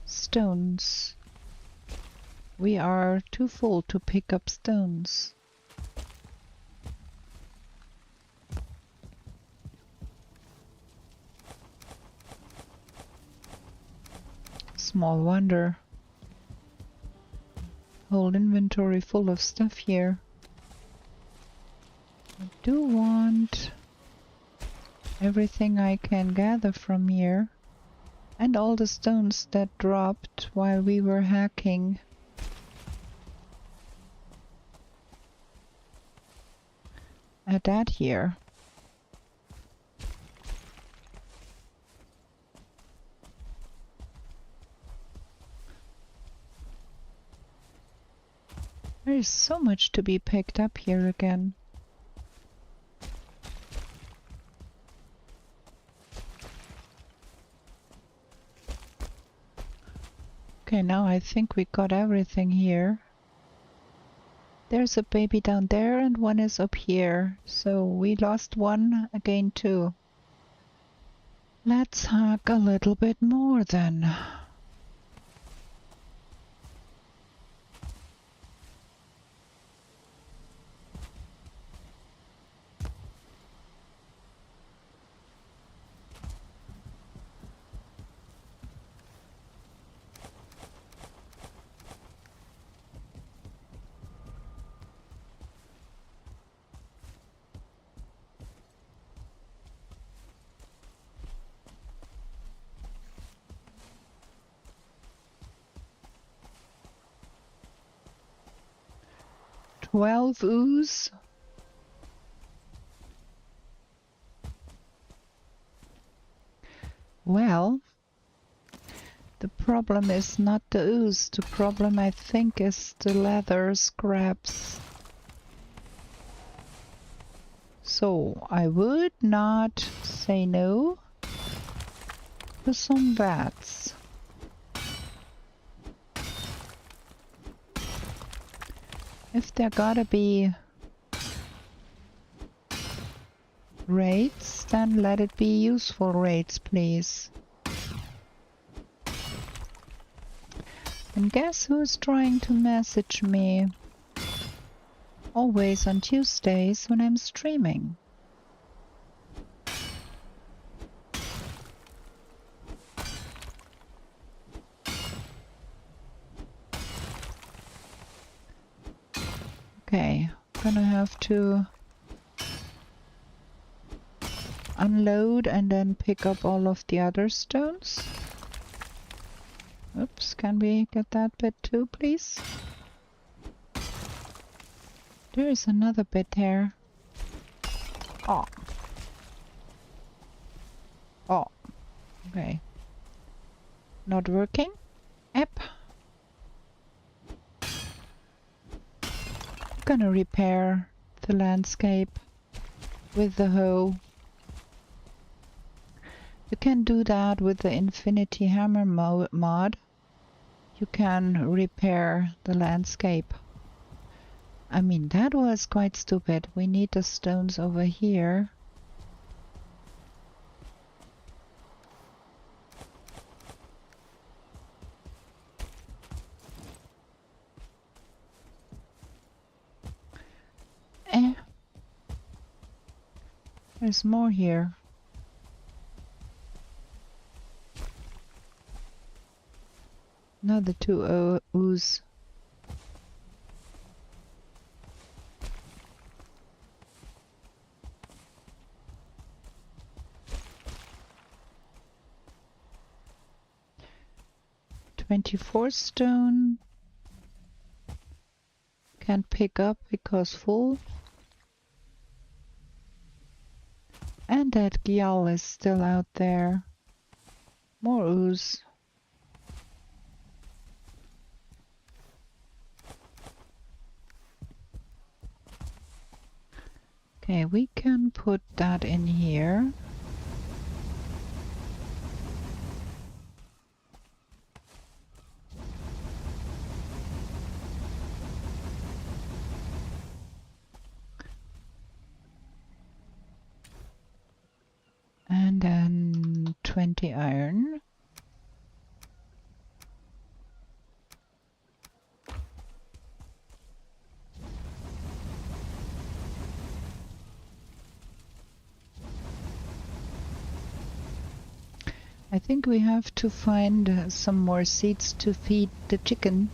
Stones. We are too full to pick up stones. Small wonder. Whole inventory full of stuff here. I do want everything I can gather from here. And all the stones that dropped while we were hacking. At that here. There is so much to be picked up here again. Okay, now I think we got everything here. There's a baby down there and one is up here. So we lost one again too. Let's hack a little bit more then. Twelve ooze. Well, the problem is not the ooze. The problem, I think, is the leather scraps. So I would not say no to some bats. If there gotta be raids, then let it be useful raids, please. And guess who's trying to message me? Always on Tuesdays when I'm streaming. Okay, gonna have to unload and then pick up all of the other stones. Oops, can we get that bit too, please? There is another bit there. Oh. Oh. Okay. Not working? Yep. Gonna repair the landscape with the hoe. You can do that with the Infinity Hammer mod. You can repair the landscape. I mean, that was quite stupid. We need the stones over here. There's more here. Another two ooze. $24 stone. Can't pick up because full. And that gyal is still out there. More ooze. Okay, we can put that in here. And then 20 iron. I think we have to find some more seeds to feed the chicken.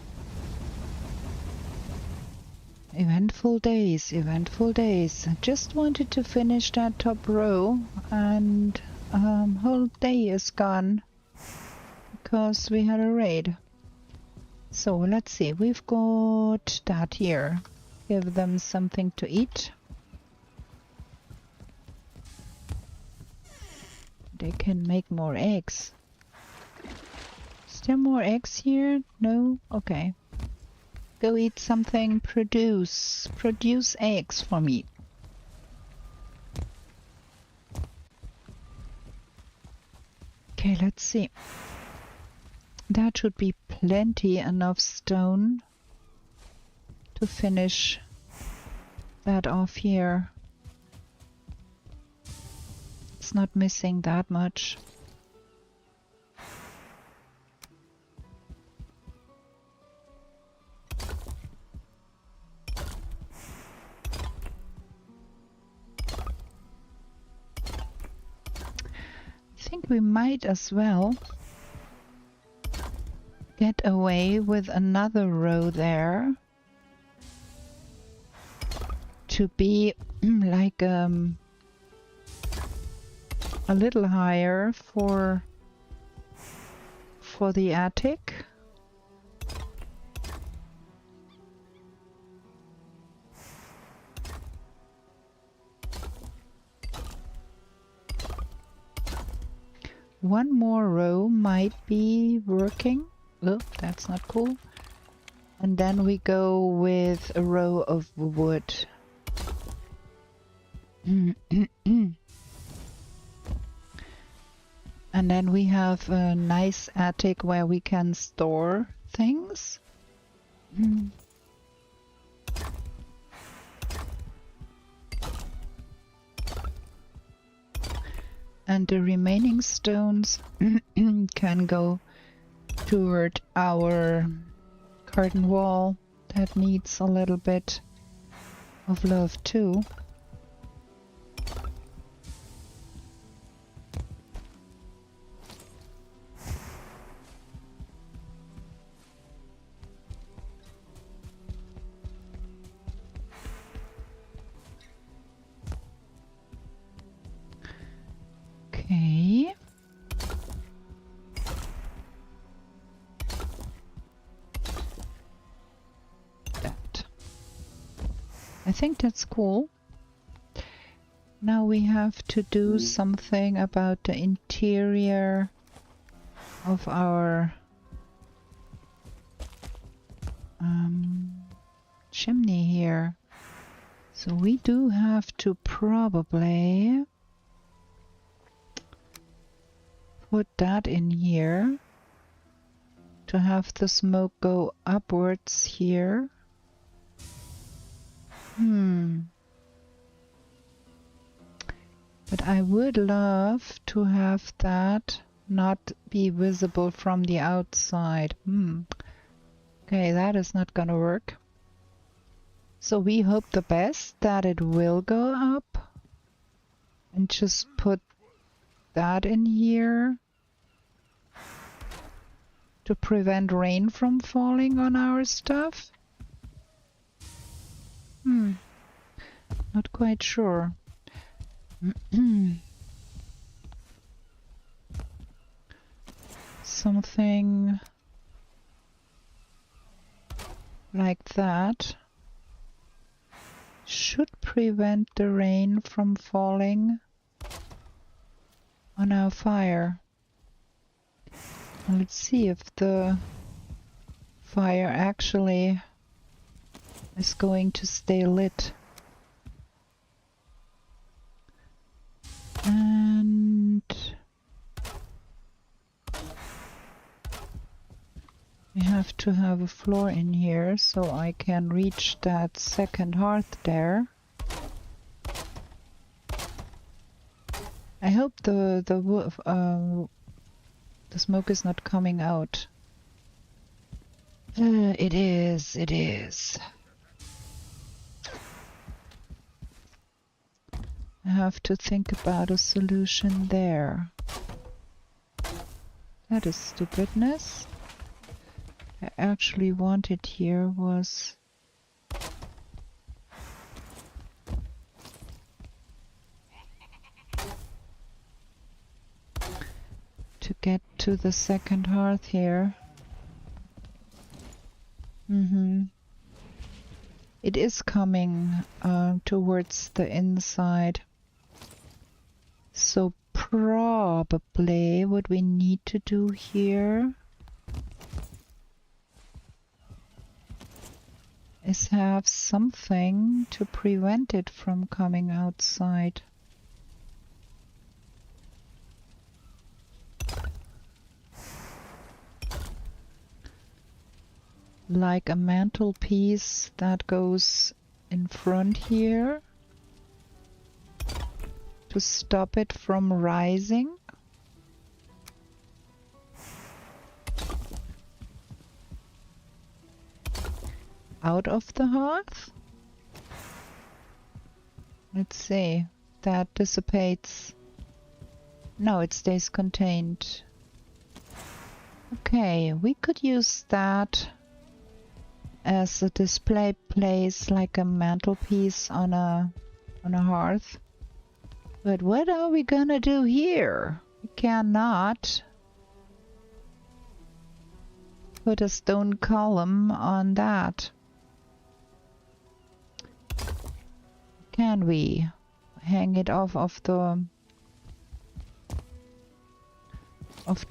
Eventful days, eventful days. I just wanted to finish that top row and whole day is gone because we had a raid. So let's see, we've got that here. Give them something to eat. They can make more eggs. Is there more eggs here? No? Okay. Go eat something. Produce eggs for me. Okay, let's see. That should be plenty enough stone to finish that off here. It's not missing that much. I think we might as well get away with another row there to be like a little higher for the attic. One more row might be working. Oh, that's not cool. And then we go with a row of wood. And then we have a nice attic where we can store things. And the remaining stones can go toward our curtain wall that needs a little bit of love too. Okay. That. I think that's cool. Now we have to do something about the interior of our chimney here. So we do have to probably put that in here to have the smoke go upwards here. But I would love to have that not be visible from the outside. Okay, that is not gonna work. So we hope the best that it will go up. And just put that in here to prevent rain from falling on our stuff. Not quite sure. Something like that should prevent the rain from falling on our fire. Let's see if the fire actually is going to stay lit. And we have to have a floor in here so I can reach that second hearth there. I hope the smoke is not coming out. It is. I have to think about a solution there. That is stupidness. I actually wanted here was to get to the second hearth here. It is coming towards the inside. So probably what we need to do here is have something to prevent it from coming outside. Like a mantelpiece that goes in front here to stop it from rising. Out of the hearth. Let's see. That dissipates. No, it stays contained. Okay, we could use that as a display place, like a mantelpiece on a hearth. But what are we gonna do here? We cannot put a stone column on that. Can we hang it off of the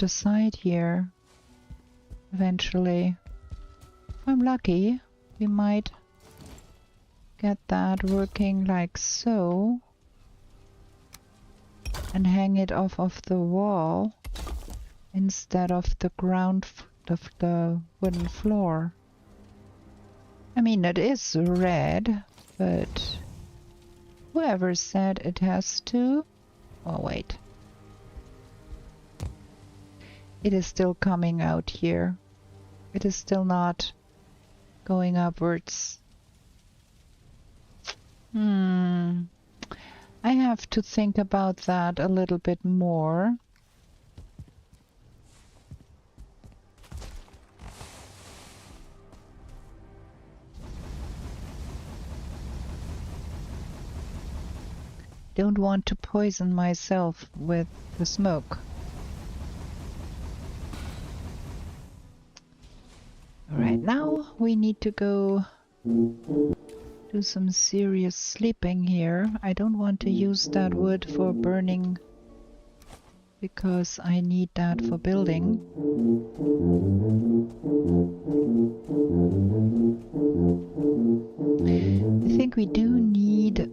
side here eventually? If I'm lucky, we might get that working like so and hang it off of the wall instead of the ground of the wooden floor. I mean, it is red, but whoever said it has to... Oh, wait. It is still coming out here. It is still not going upwards. I have to think about that a little bit more. Don't want to poison myself with the smoke. Alright, now we need to go do some serious sleeping here. I don't want to use that wood for burning because I need that for building. I think we do need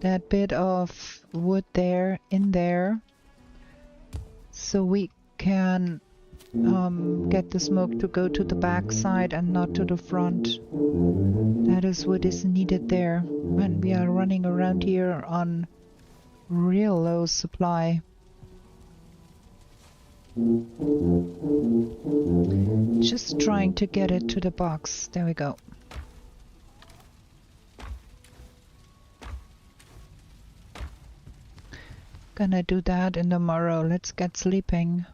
that bit of wood there in there so we can get the smoke to go to the back side and not to the front. That is what is needed there. And we are running around here on real low supply. Just trying to get it to the box. There we go. Gonna do that in tomorrow. Let's get sleeping.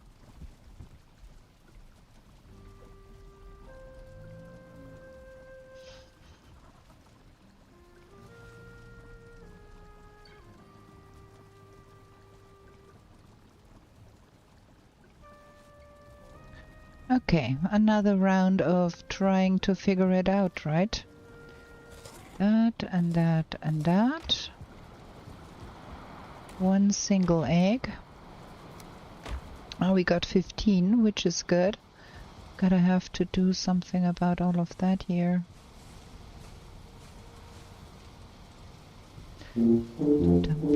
Okay, another round of trying to figure it out, right? That and that and that. One single egg. Oh, we got 15, which is good. Gotta have to do something about all of that here. Dum-dum-dum.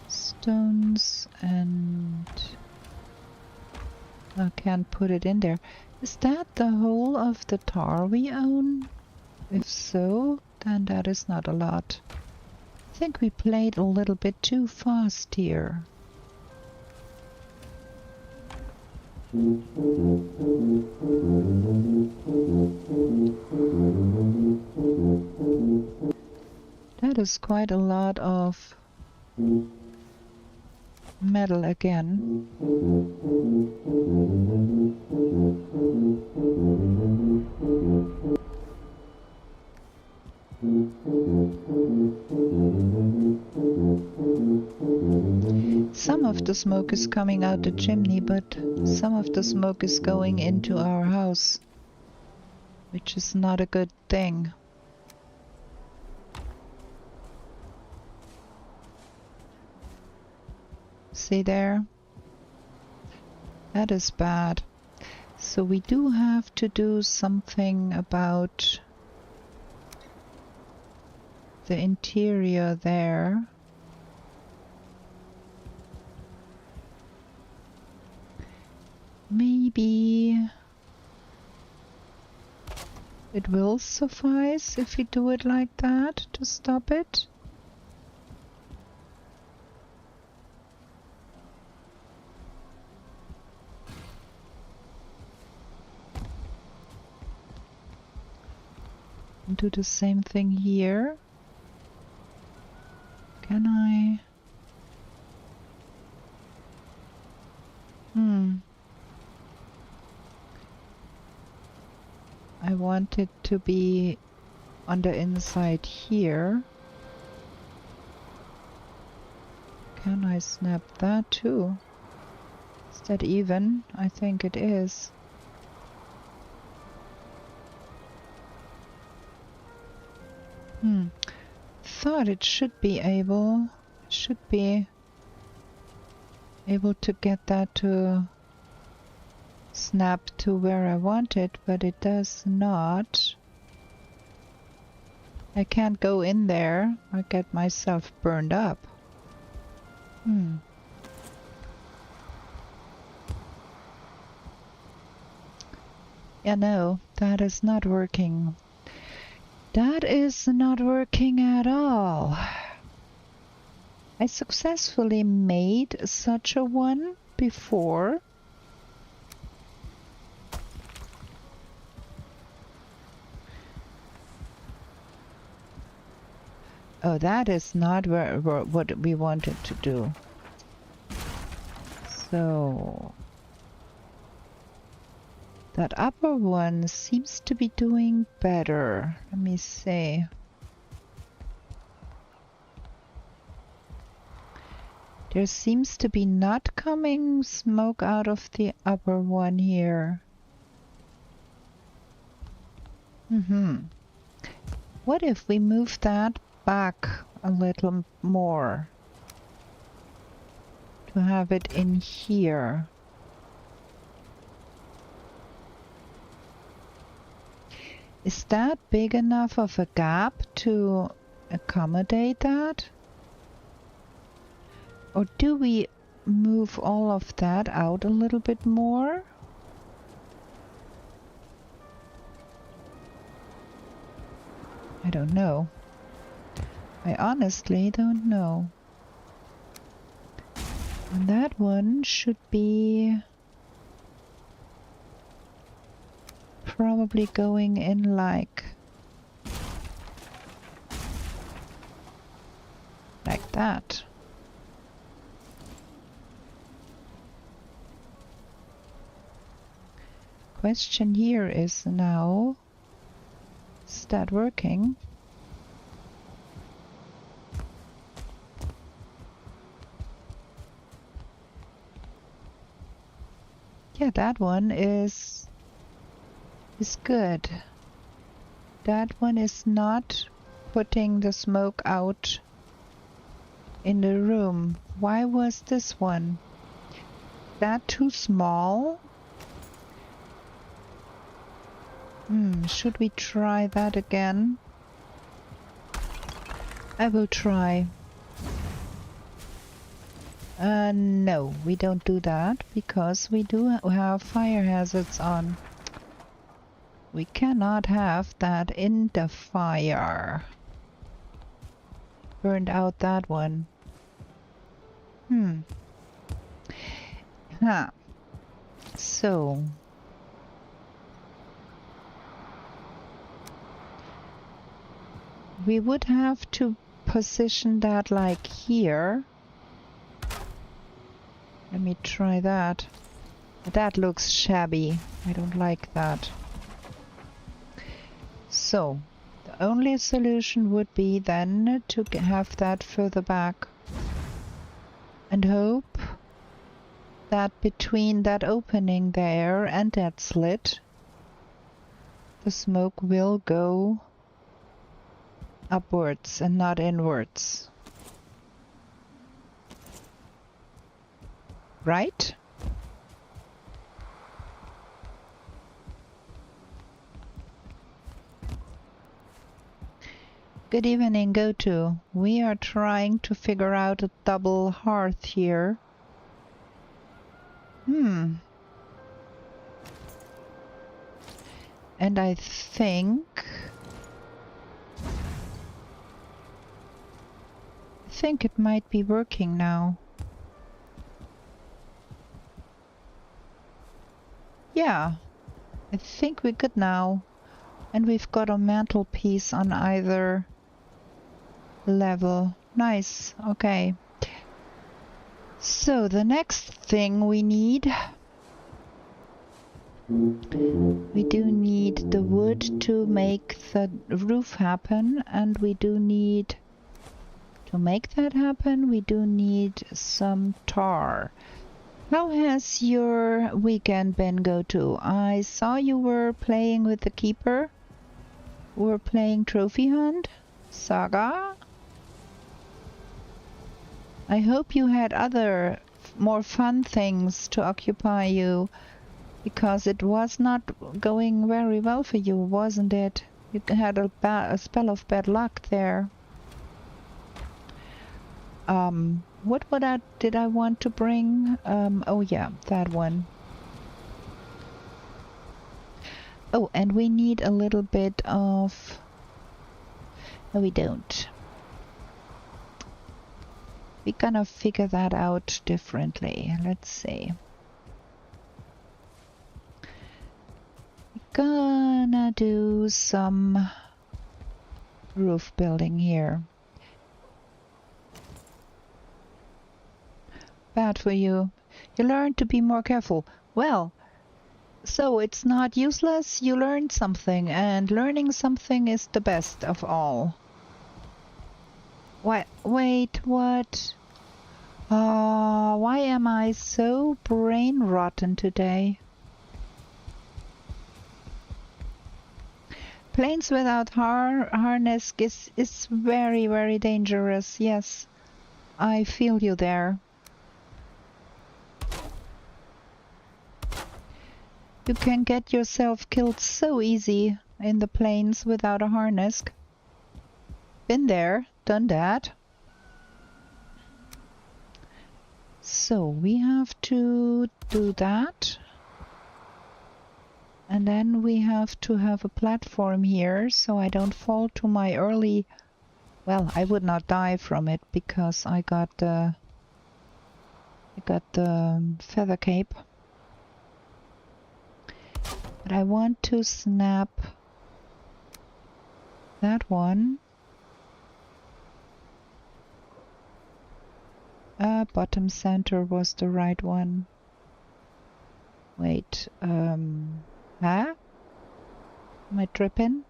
Stones and I can't put it in there. Is that the whole of the tar we own? If so, then that is not a lot. I think we played a little bit too fast here. That is quite a lot of metal again. Some of the smoke is coming out the chimney, but some of the smoke is going into our house, which is not a good thing. See there? That is bad. So we do have to do something about the interior there. Maybe it will suffice if we do it like that to stop it. And do the same thing here. Can I? I want it to be on the inside here. Can I snap that too? Is that even? I think it is. Thought it should be able to get that to snap to where I want it, but it does not. I can't go in there. I get myself burned up. Yeah, no, that is not working. That is not working at all. I successfully made such a one before. Oh, that is not what we wanted to do. So that upper one seems to be doing better. Let me see. There seems to be not coming smoke out of the upper one here. What if we move that back a little more to have it in here? Is that big enough of a gap to accommodate that? Or do we move all of that out a little bit more? I don't know. I honestly don't know. And that one should be probably going in like that. Question here is now, is that working? Yeah, that one is good. That one is not putting the smoke out in the room. Why was this one? That too small? Should we try that again? I will try. No, we don't do that because we do have fire hazards on. We cannot have that in the fire. Burned out that one. So we would have to position that like here. Let me try that. That looks shabby. I don't like that. So the only solution would be then to have that further back and hope that between that opening there and that slit the smoke will go upwards and not inwards. Right? Good evening, go-to. We are trying to figure out a double hearth here. And I think it might be working now. Yeah, I think we're good now. And we've got a mantelpiece on either level. Nice, okay. So the next thing we need... We do need the wood to make the roof happen, and we do need... To make that happen, we do need some tar. How has your weekend been, go-to? I saw you were playing with the keeper. We're playing Trophy Hunt? Saga? I hope you had other, more fun things to occupy you, because it was not going very well for you, wasn't it? You had a spell of bad luck there. What did I want to bring? Oh yeah, that one. Oh, and we need a little bit of... No, we don't. We're gonna figure that out differently. Let's see. We're gonna do some roof building here. Bad for you. You learn to be more careful. Well, so it's not useless, you learned something, and learning something is the best of all. What? Wait, what? Why am I so brain rotten today? Planes without harness is very, very dangerous. Yes, I feel you there. You can get yourself killed so easy in the planes without a harness. Been there, done that. So we have to do that. And then we have to have a platform here so I don't fall to my early... Well, I would not die from it because I got the feather cape. But I want to snap that one. Bottom center was the right one. Wait, huh? Am I tripping?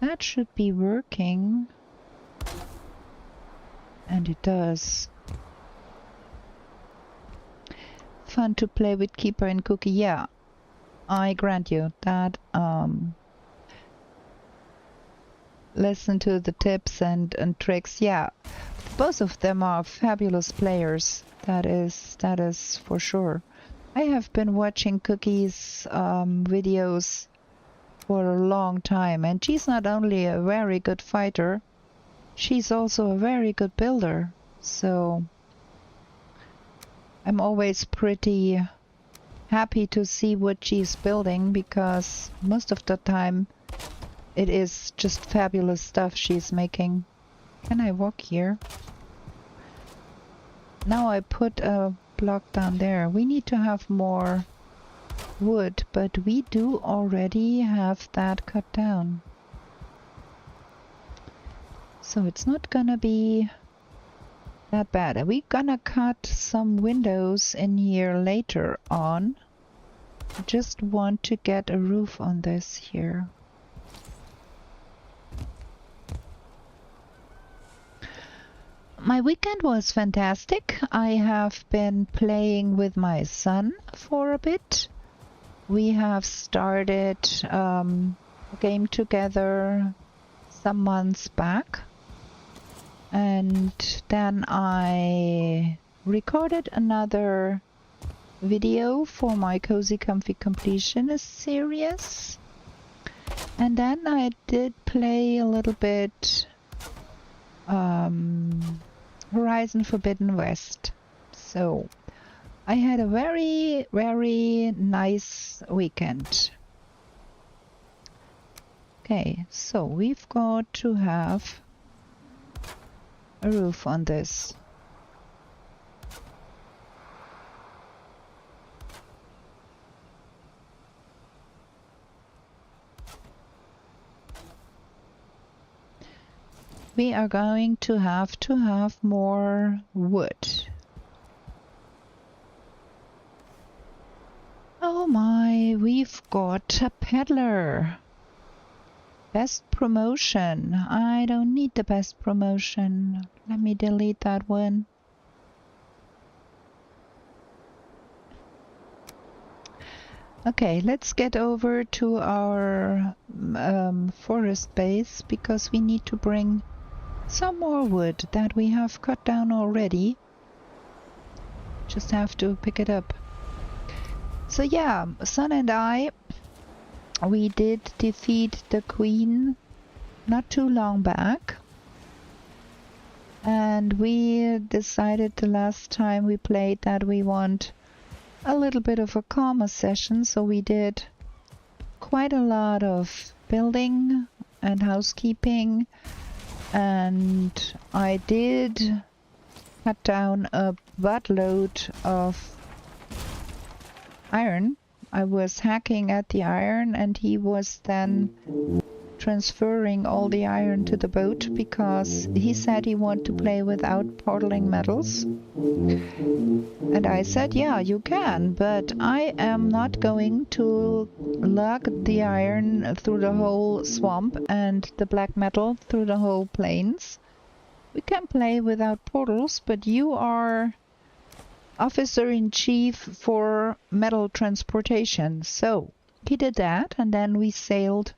That should be working. And it does. Fun to play with Keeper and Cookie. Yeah, I grant you that. Listen to the tips and tricks. Yeah, both of them are fabulous players. That is for sure. I have been watching Cookie's videos for a long time, and she's not only a very good fighter, she's also a very good builder. So I'm always pretty happy to see what she's building, because most of the time it is just fabulous stuff she's making. Can I walk here? Now I put a block down there. We need to have more wood, but we do already have that cut down. So it's not gonna be that bad. We're gonna cut some windows in here later on. I just want to get a roof on this here. My weekend was fantastic. I have been playing with my son for a bit. We have started a game together some months back. And then I recorded another video for my Cozy Comfy Completionist series. And then I did play a little bit Horizon Forbidden West. So I had a very, very nice weekend. Okay, so we've got to have a roof on this. We are going to have more wood. Oh my, we've got a peddler. Best promotion. I don't need the best promotion. Let me delete that one. Okay, let's get over to our forest base because we need to bring some more wood that we have cut down already. Just have to pick it up. So yeah, Sun and I, we did defeat the Queen not too long back. And we decided the last time we played that we want a little bit of a calmer session, so we did quite a lot of building and housekeeping, and I did cut down a buttload of iron. I was hacking at the iron and he was then transferring all the iron to the boat because he said he wanted to play without portaling metals. And I said, yeah, you can, but I am not going to lug the iron through the whole swamp and the black metal through the whole plains. We can play without portals, but you are officer-in-chief for metal transportation. So he did that, and then we sailed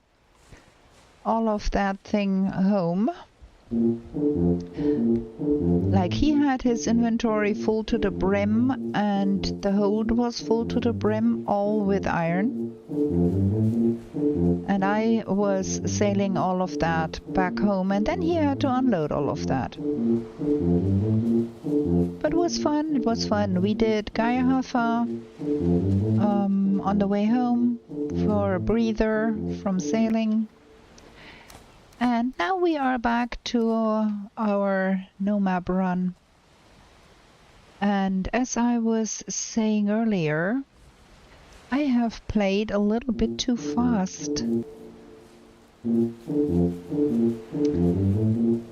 all of that thing home. Like, he had his inventory full to the brim and the hold was full to the brim, all with iron. And I was sailing all of that back home, and then he had to unload all of that. But it was fun, it was fun. We did Geierhafer on the way home for a breather from sailing. And now we are back to our no-map run. And as I was saying earlier, I have played a little bit too fast.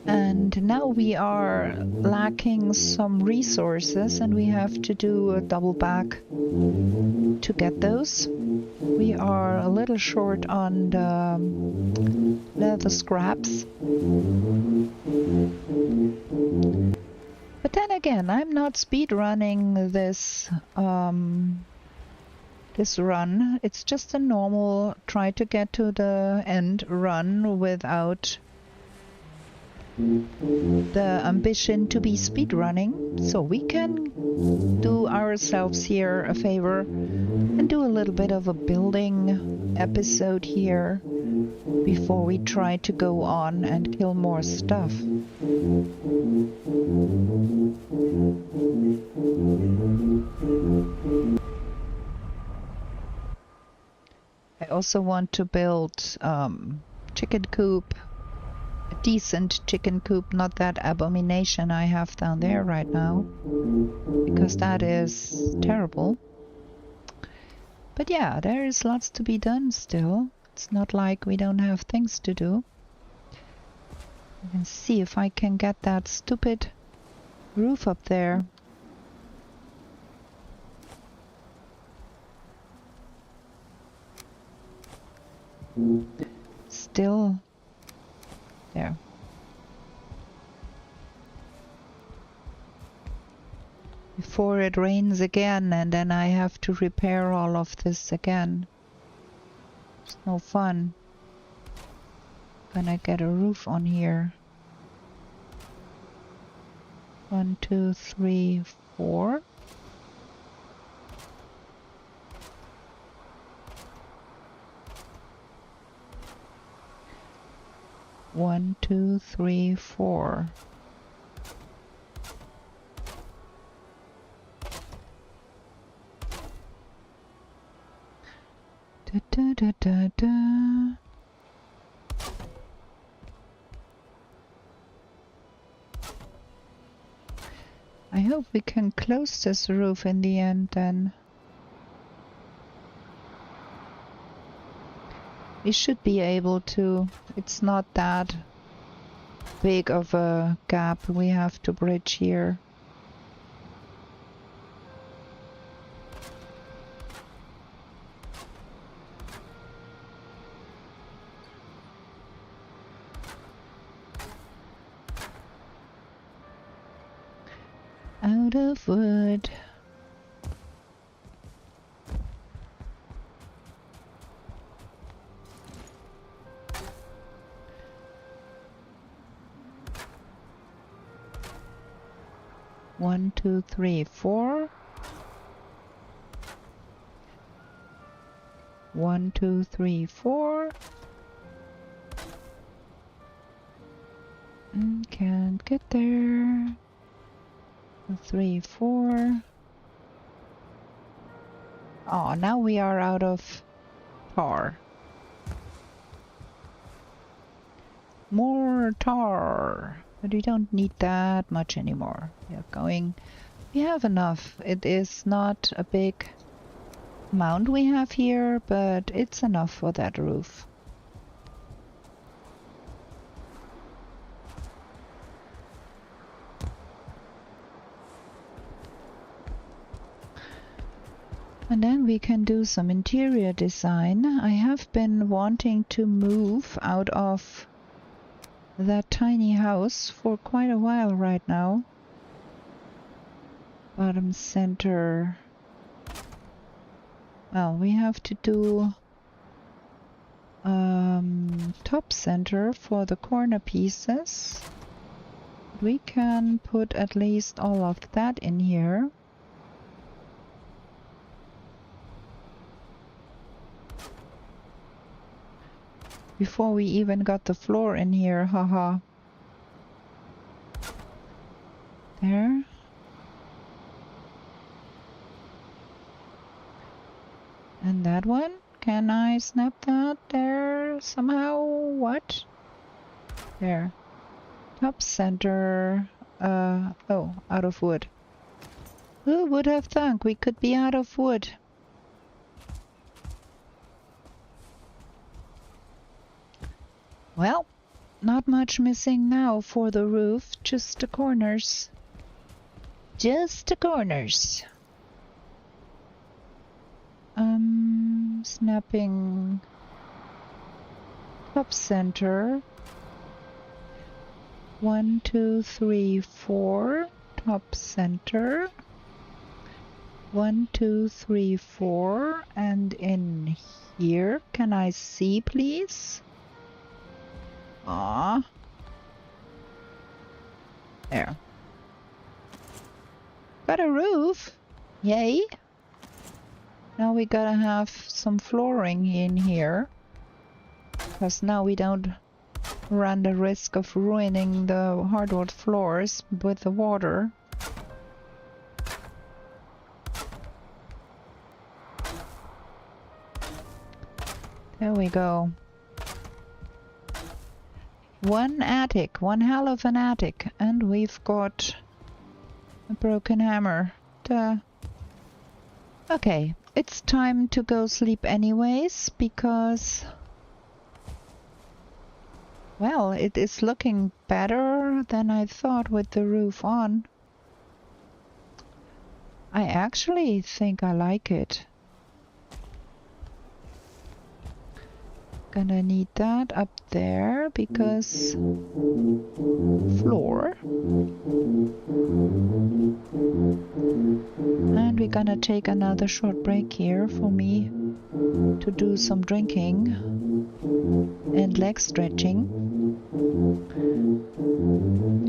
And now we are lacking some resources and we have to do a double back to get those. We are a little short on the leather scraps. But then again, I'm not speed running this this run. It's just a normal try to get to the end run without the ambition to be speed running. So we can do ourselves here a favor and do a little bit of a building episode here before we try to go on and kill more stuff. I also want to build chicken coop, a decent chicken coop, not that abomination I have down there right now, because that is terrible. But yeah, there is lots to be done still. It's not like we don't have things to do. I can see if I can get that stupid roof up there. Still there. Before it rains again and then I have to repair all of this again. It's no fun. Gonna get a roof on here. 1, 2, 3, 4. 1, 2, 3, 4. Da, da, da, da, da. I hope we can close this roof in the end then. We should be able to. It's not that big of a gap we have to bridge here. Out of wood. One, two, three, four. 1, 2, 3, 4. Can't get there. 3, 4. Oh, now we are out of tar. More tar. But we don't need that much anymore. We have enough. It is not a big amount we have here, but it's enough for that roof. And then we can do some interior design. I have been wanting to move out of that tiny house for quite a while right now. Bottom center. Well, we have to do top center for the corner pieces. We can put at least all of that in here. Before we even got the floor in here, haha. There. And that one? Can I snap that there somehow? What? There. Top center. Oh, out of wood. Who would have thunk we could be out of wood? Well, not much missing now for the roof, just the corners. Just the corners. Snapping top center. 1, 2, 3, 4. Top center. 1, 2, 3, 4. And in here, can I see, please? Ah, there. Got a roof. Yay. Now we gotta have some flooring in here. Because now we don't run the risk of ruining the hardwood floors with the water. There we go. One attic, one hell of an attic, and we've got a broken hammer. Duh. Okay, it's time to go sleep anyways, because, well, it is looking better than I thought with the roof on. I actually think I like it. Gonna need that up there because floor. And we're gonna take another short break here for me to do some drinking and leg stretching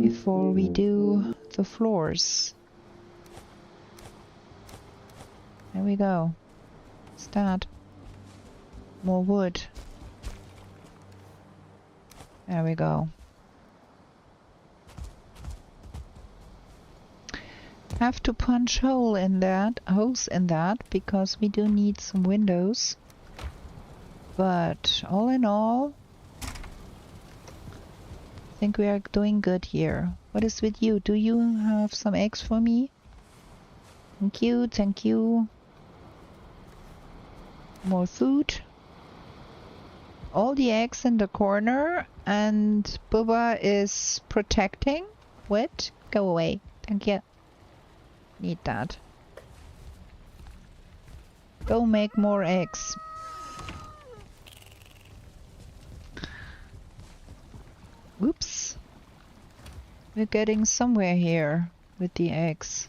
before we do the floors. There we go. Start. More wood. There we go. Have to punch holes in that because we do need some windows. But all in all, I think we are doing good here. What is with you? Do you have some eggs for me? Thank you, thank you. More food. All the eggs in the corner, and Bubba is protecting. What? Go away. Thank you. Need that. Go make more eggs. Whoops. We're getting somewhere here with the eggs.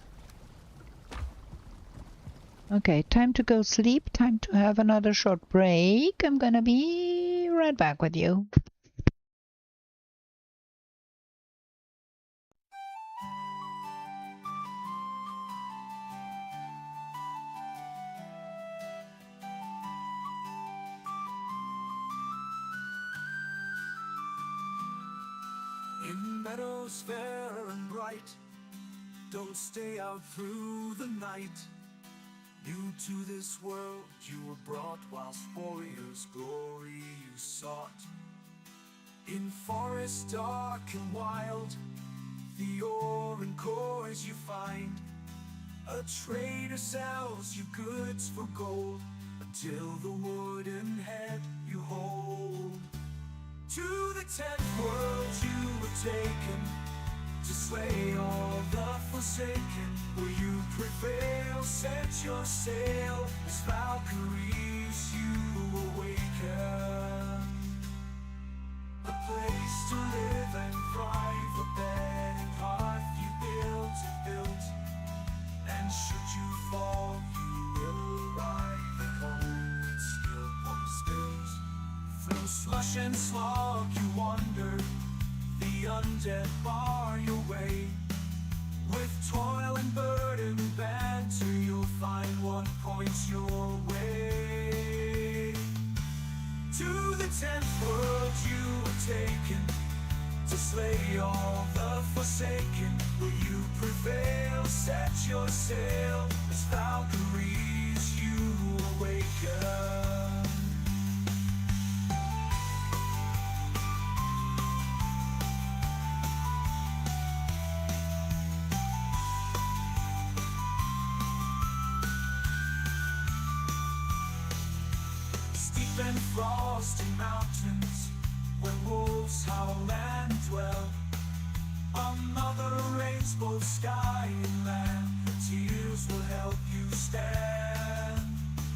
Okay, time to go sleep. Time to have another short break. I'm gonna be right back with you. In meadows fair and bright, don't stay out through the night. New to this world you were brought, whilst warriors' glory you sought. In forests dark and wild, the ore and cores you find. A trader sells you goods for gold, until the wooden head you hold. To the 10th world you were taken, to slay all the forsaken. Will you prevail? Set your sail, as Valkyries you awaken. A place to live and thrive, a bed and hearth you built. And should you fall, you will arrive at home with skill points built. Through slush and slog you wander, the undead bar your way. With toil and burden banter, you'll find what points your way. To the 10th world you were taken, to slay all the forsaken. Will you prevail? Set your sail, as Valkyries you awaken. And frosty mountains, where wolves howl and dwell. Another rains both sky and land, her tears will help you stand.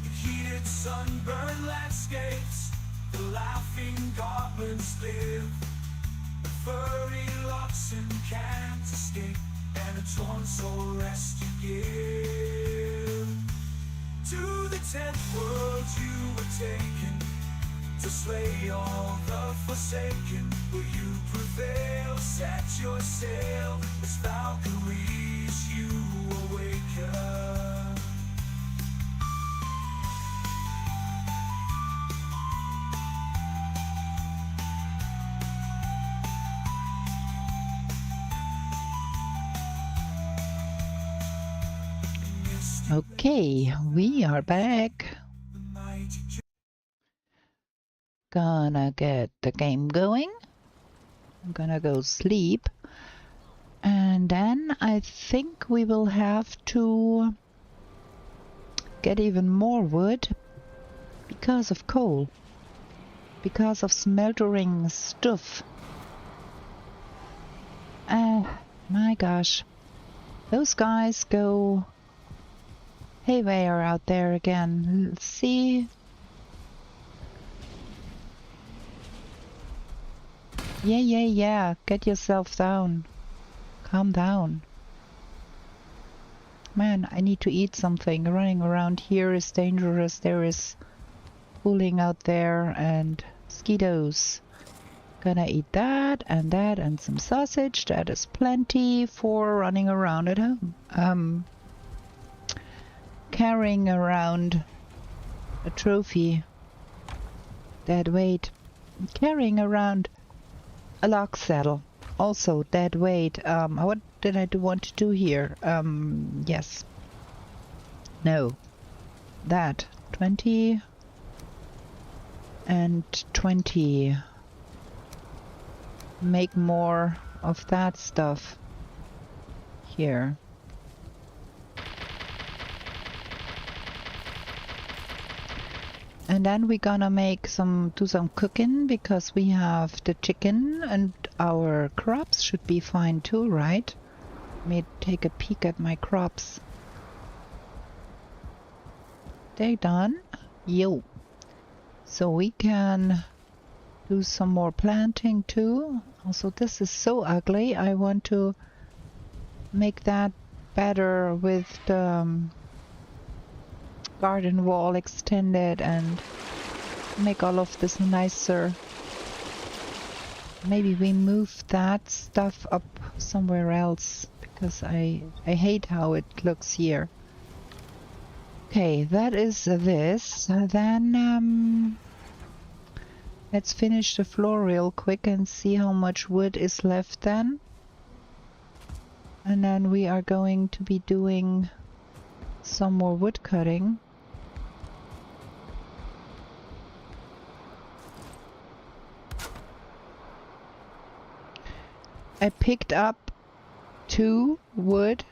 In heated sunburned landscapes, the laughing goblins live. The furry oxen can't escape, and a torn soul rest you give. To the 10th world you were taken, to slay all the forsaken. Will you prevail? Set your sail, as Valkyries you awaken. Okay, we are back. Gonna get the game going. I'm gonna go sleep. And then I think we will have to get even more wood because of coal. Because of smeltering stuff. My gosh. Those guys go haywire out there again. Let's see. Yeah. Get yourself down. Calm down. Man, I need to eat something. Running around here is dangerous. There is bullying out there and mosquitoes. Gonna eat that and some sausage. That is plenty for running around at home. Carrying around a trophy. Dead weight. Carrying around A log saddle. Also dead weight. What did I want to do here? Yes. No. That. 20 and 20. Make more of that stuff here. And then we're gonna do some cooking because we have the chicken and our crops should be fine too, right? Let me take a peek at my crops. They done? Yo. So we can do some more planting too. Also, this is so ugly. I want to make that better with the garden wall extended and make all of this nicer. Maybe we move that stuff up somewhere else because I hate how it looks here. Okay, that is this. Then let's finish the floor real quick and see how much wood is left then. And then we are going to be doing some more wood cutting. I picked up 2 wood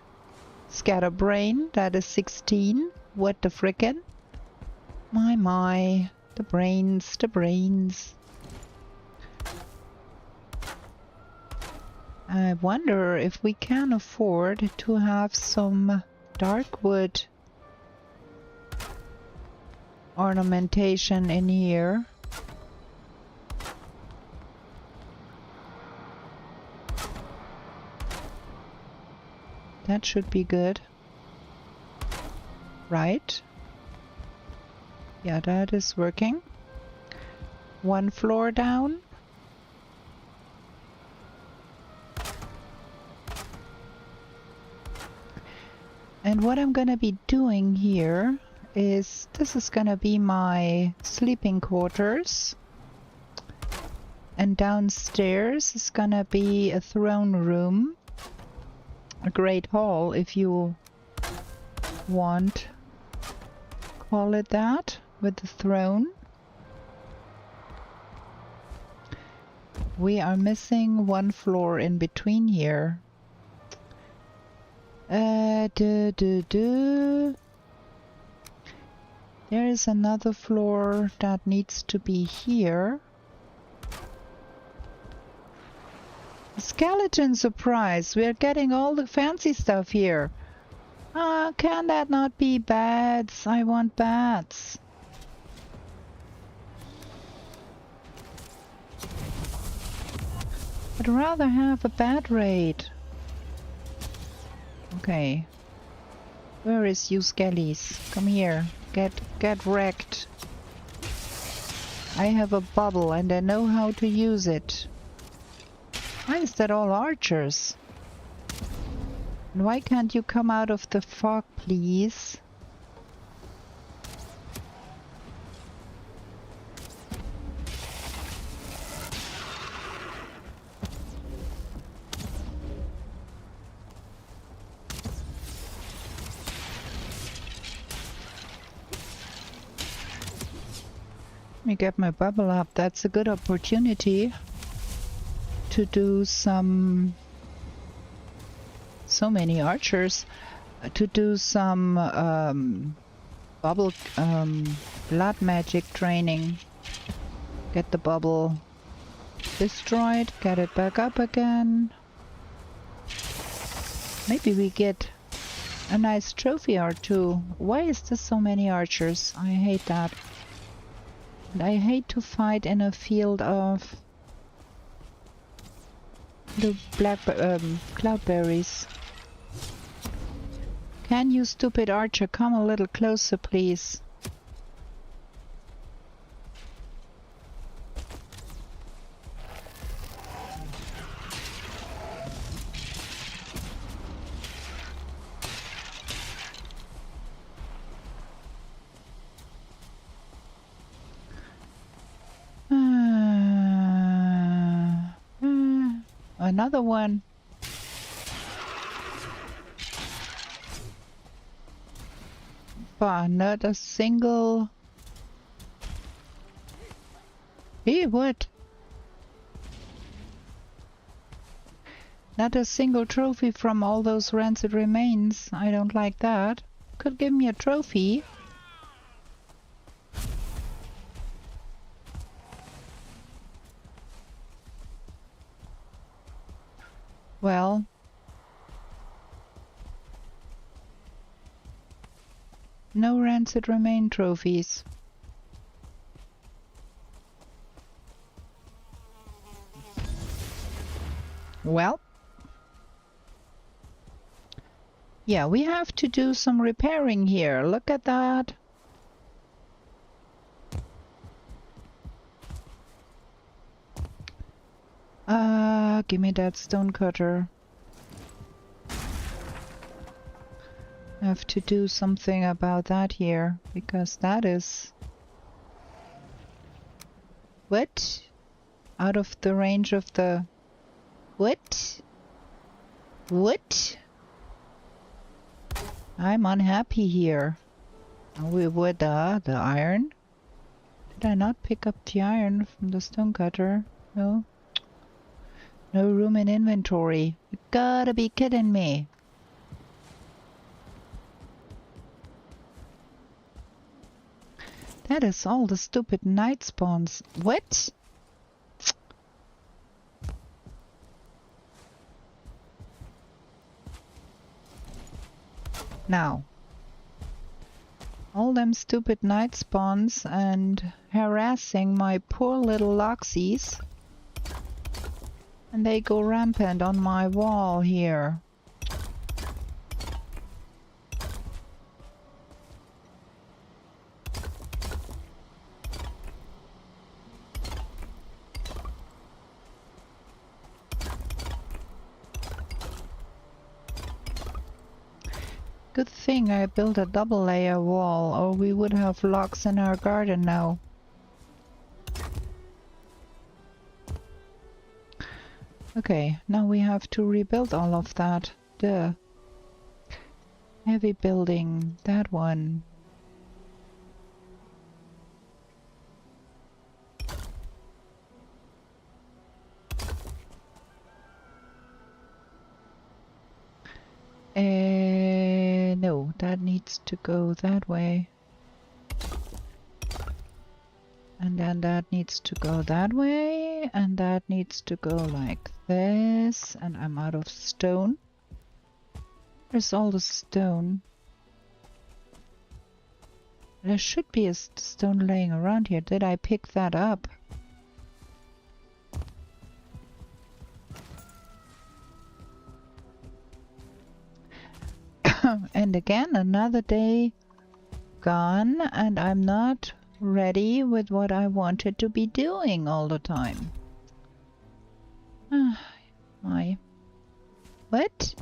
scatterbrain. That is 16. What the frickin'? My. The brains, the brains. I wonder if we can afford to have some dark wood ornamentation in here. That should be good. Right? Yeah, that is working. 1 floor down. And what I'm gonna be doing here is, this is gonna be my sleeping quarters. And downstairs is gonna be a throne room. A great hall, if you want. Call it that, with the throne. We are missing 1 floor in between here. There is another floor that needs to be here. Skeleton surprise! We are getting all the fancy stuff here. Can that not be bats? I want bats. I'd rather have a bat raid. Okay. Where is you skellies? Come here. Get wrecked. I have a bubble and I know how to use it. Why is that all archers? And why can't you come out of the fog, please? Let me get my bubble up. That's a good opportunity to do some... So many archers. To do some bubble blood magic training. Get the bubble destroyed, get it back up again. Maybe we get a nice trophy or two. Why is there so many archers? I hate that. And I hate to fight in a field of the black cloudberries. Can you, stupid archer, come a little closer, please? Another one. But not a single... Hey, what? Not a single trophy from all those rancid remains. I don't like that. Could give me a trophy. Well. No rancid remain trophies. Well. Yeah, we have to do some repairing here. Look at that. Give me that stone cutter. I have to do something about that here, because that is... What? Out of the range of the... What? What? I'm unhappy here. With the iron? Did I not pick up the iron from the stone cutter? No. No room in inventory. You gotta be kidding me. That is all the stupid night spawns. What? Now. All them stupid night spawns and harassing my poor little Loxies. And they go rampant on my wall here. Good thing I built a double layer wall, or we would have logs in our garden now. Okay, now we have to rebuild all of that. The heavy building, that one. No, that needs to go that way. And then that needs to go that way, and that needs to go like this, and I'm out of stone. Where's all the stone? There should be a stone laying around here. Did I pick that up? And again, another day gone, and I'm not ready with what I wanted to be doing all the time. My... What?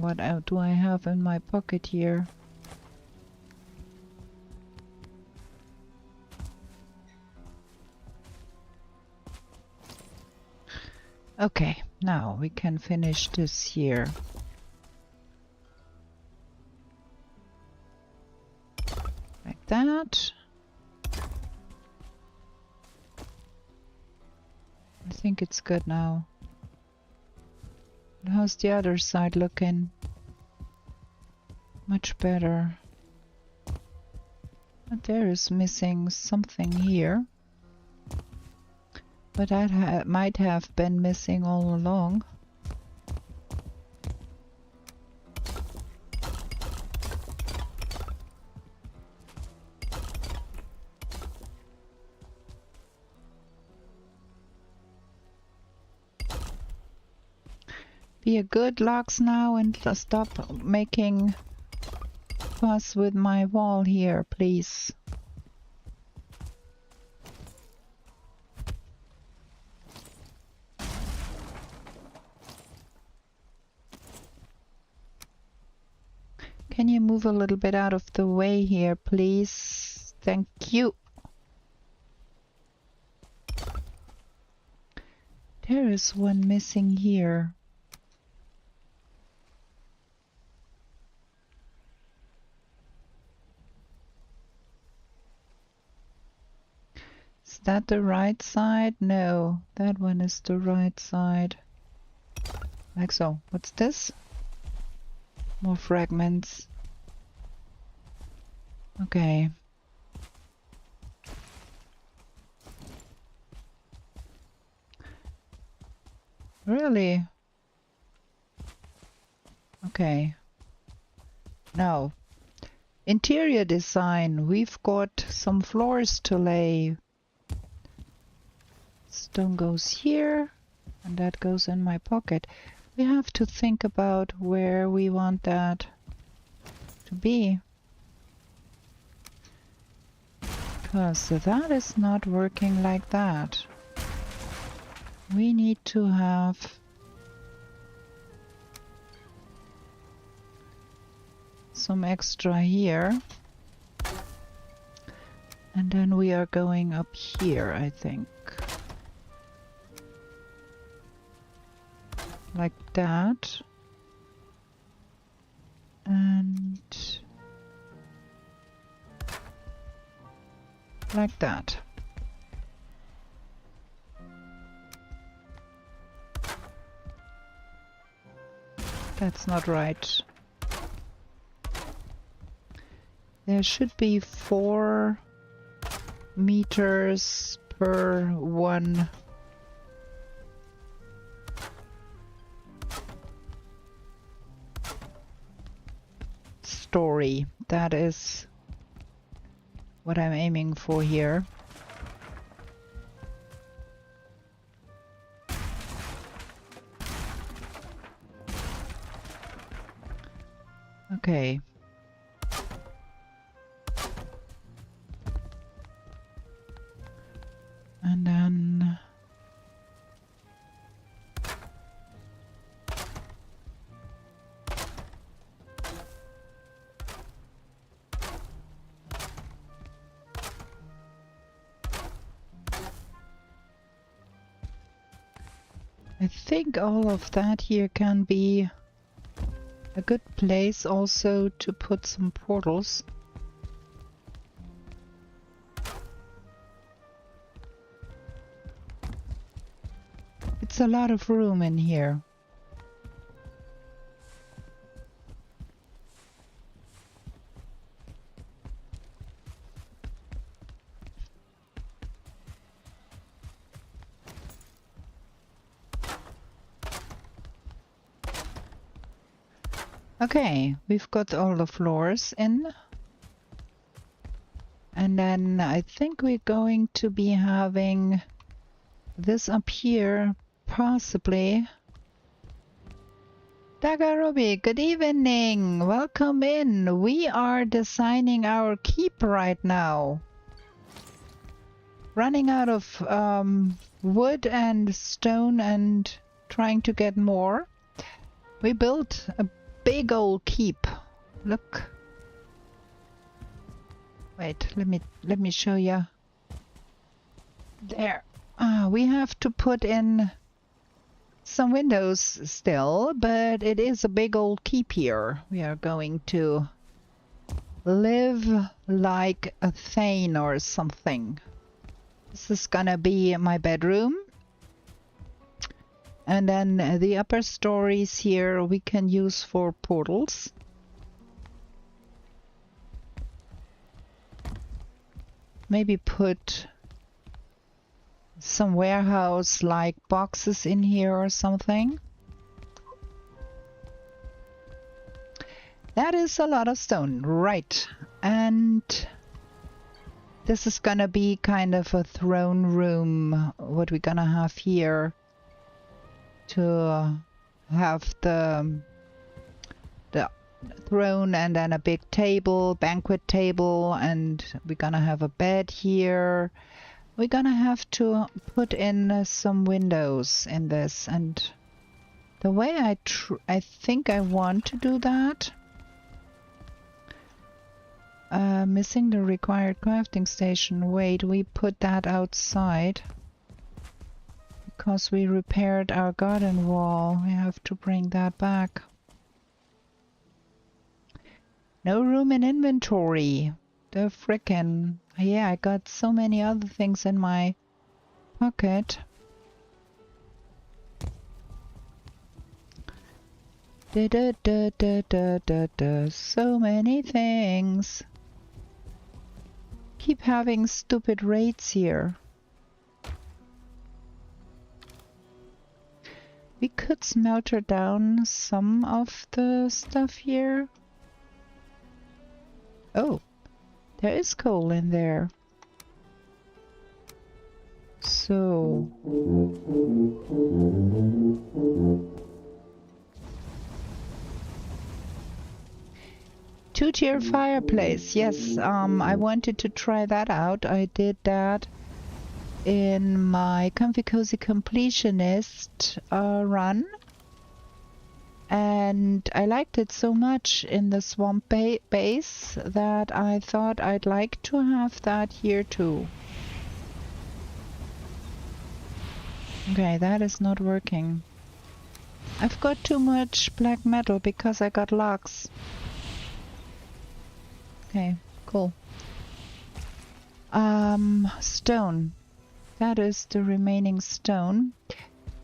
What do I have in my pocket here? Okay, now we can finish this here. Like that. I think it's good now. How's the other side looking? Much better. But there is missing something here. But that might have been missing all along. Be a good logs now and stop making fuss with my wall here, please. Can you move a little bit out of the way here, please? Thank you. There is one missing here. Is that the right side? No, that one is the right side. Like so. What's this? More fragments. Okay. Really? Okay. Now, interior design. We've got some floors to lay. Stone goes here, and that goes in my pocket. We have to think about where we want that to be. Because that is not working like that. We need to have some extra here. And then we are going up here, I think. Like that. And like that. That's not right. There should be 4 meters per 1 story. That is what I'm aiming for here. Okay. And then I think all of that here can be a good place also to put some portals. It's a lot of room in here. Okay, we've got all the floors in. And then I think we're going to be having this up here, possibly. Dagarobi, good evening! Welcome in! We are designing our keep right now. Running out of wood and stone and trying to get more. We built a big old keep. Look. Wait, let me show you. There. We have to put in some windows still, but it is a big old keep here. We are going to live like a Thane or something. This is gonna be my bedroom. And then the upper stories here we can use for portals. Maybe put some warehouse like boxes in here or something. That is a lot of stone, right? And this is gonna be kind of a throne room, what we're gonna have here. To have the throne and then a big table, banquet table, and we're gonna have a bed here. We're gonna have to put in some windows in this, and the way I think I want to do that Missing the required crafting station. Wait, we put that outside. Because we repaired our garden wall. We have to bring that back. No room in inventory. The frickin'... Yeah, I got so many other things in my pocket. So many things. Keep having stupid raids here. We could smelter down some of the stuff here. Oh, there is coal in there. So... Two-tier fireplace. Yes, I wanted to try that out. I did that in my Comfy Cozy Completionist run. And I liked it so much in the swamp base that I thought I'd like to have that here too. Okay, that is not working. I've got too much black metal because I got logs. Okay, cool. Stone. That is the remaining stone.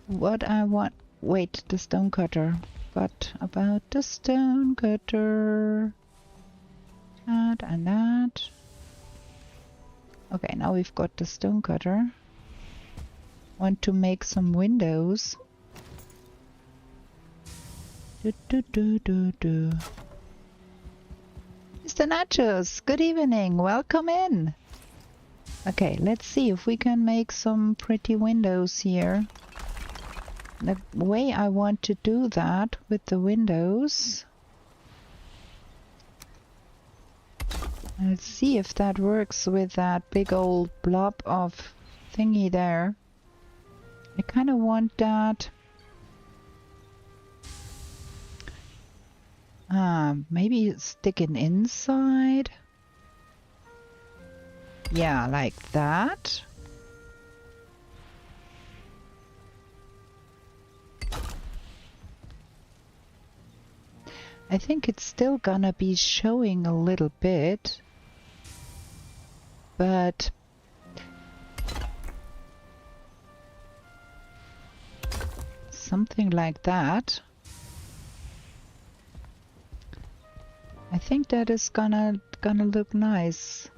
What I want... Wait, the stone cutter. What about the stone cutter? That and that. Okay, now we've got the stone cutter. Want to make some windows. Mr. Nachos, good evening, welcome in. Okay, let's see if we can make some pretty windows here. The way I want to do that with the windows. Let's see if that works with that big old blob of thingy there. I kind of want that. Maybe stick it inside. Yeah, like that. I think it's still gonna be showing a little bit, but something like that. I think that is gonna look nice.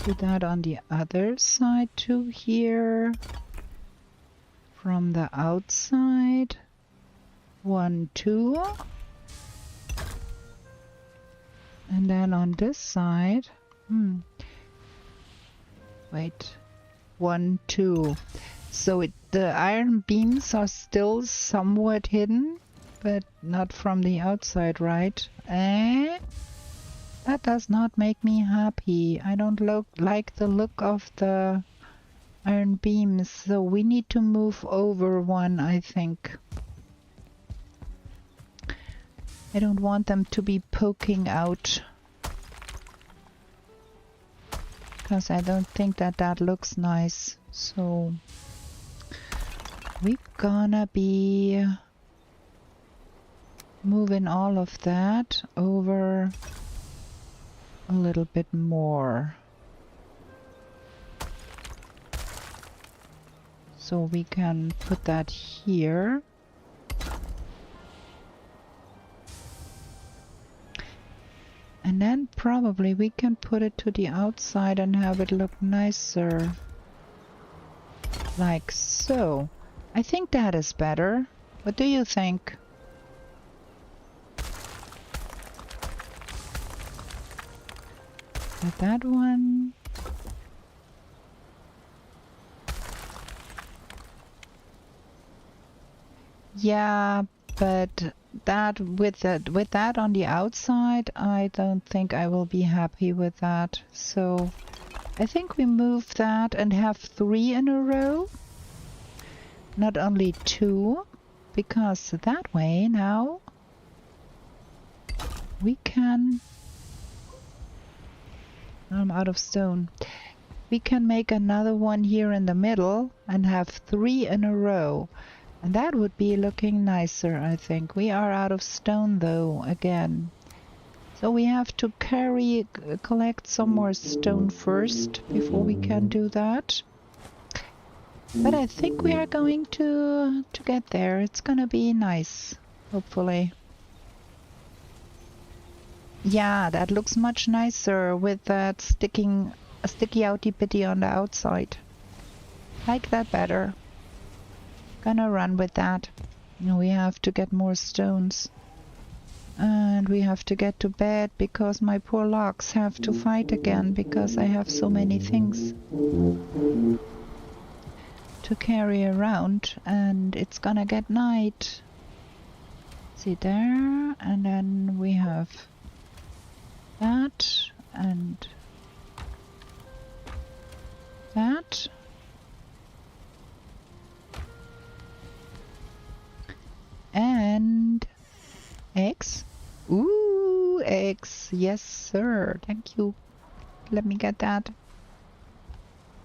Do that on the other side too here. From the outside. 1, 2. And then on this side. Wait. 1, 2. So the iron beams are still somewhat hidden, but not from the outside, right? That does not make me happy. I don't like the look of the iron beams, so we need to move over one, I think. I don't want them to be poking out, because I don't think that looks nice. So we're gonna be moving all of that over a little bit more. So we can put that here. And then probably we can put it to the outside and have it look nicer. Like so. I think that is better. What do you think? With that one. Yeah, but that with that on the outside, I don't think I will be happy with that. So I think we move that and have 3 in a row. Not only 2, because that way now We can... I'm out of stone. We can make another one here in the middle and have 3 in a row. And that would be looking nicer, I think. We are out of stone though, again. So we have to collect some more stone first before we can do that. But I think we are going to get there. It's gonna be nice, hopefully. Yeah, that looks much nicer with that sticky outy bitty on the outside. Like that better. Gonna run with that. We have to get more stones. And we have to get to bed because my poor logs have to fight again because I have so many things to carry around and it's gonna get night. See there, and then we have that and that. And eggs. Ooh, eggs. Yes, sir. Thank you. Let me get that.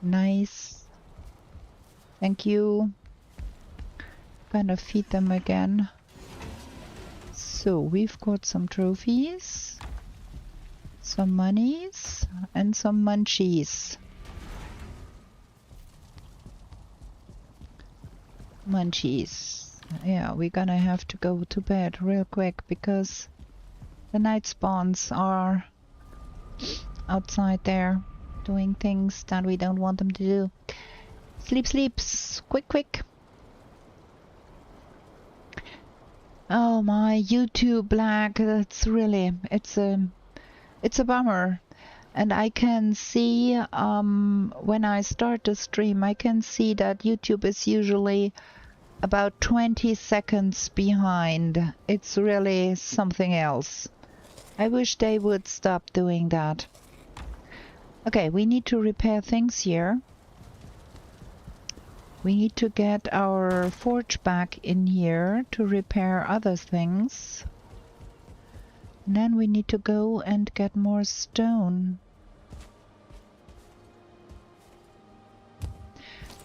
Nice. Thank you. Gonna feed them again. So we've got some trophies, some monies, and some munchies. Munchies. Yeah, we're gonna have to go to bed real quick because the night spawns are outside there doing things that we don't want them to do. Sleep, sleeps. Quick, quick. Oh, my YouTube lag. That's really, it's a bummer. And I can see, when I start the stream, I can see that YouTube is usually about 20 seconds behind. It's really something else. I wish they would stop doing that. Okay, we need to repair things here. We need to get our forge back in here to repair other things. And then we need to go and get more stone.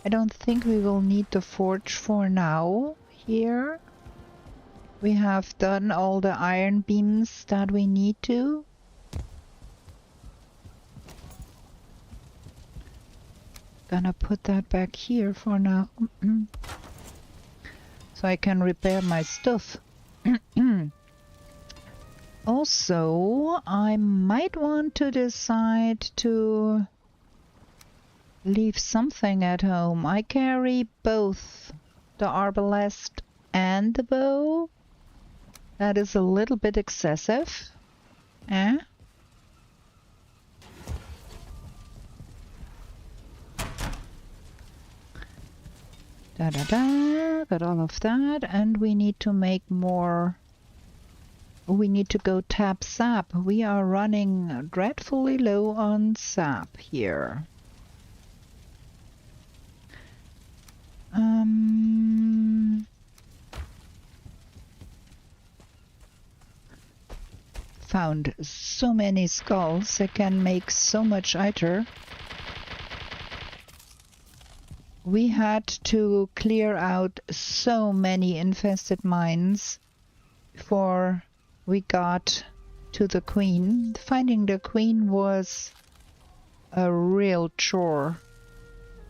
I don't think we will need the forge for now here. We have done all the iron beams that we need to. Gonna put that back here for now. So I can repair my stuff. Also, I might want to decide to leave something at home. I carry both the arbalest and the bow. That is a little bit excessive. Eh? Got all of that, and we need to make more. We need to go tap sap. We are running dreadfully low on sap here. Found so many skulls. I can make so much iter. We had to clear out so many infested mines before we got to the queen. Finding the queen was a real chore.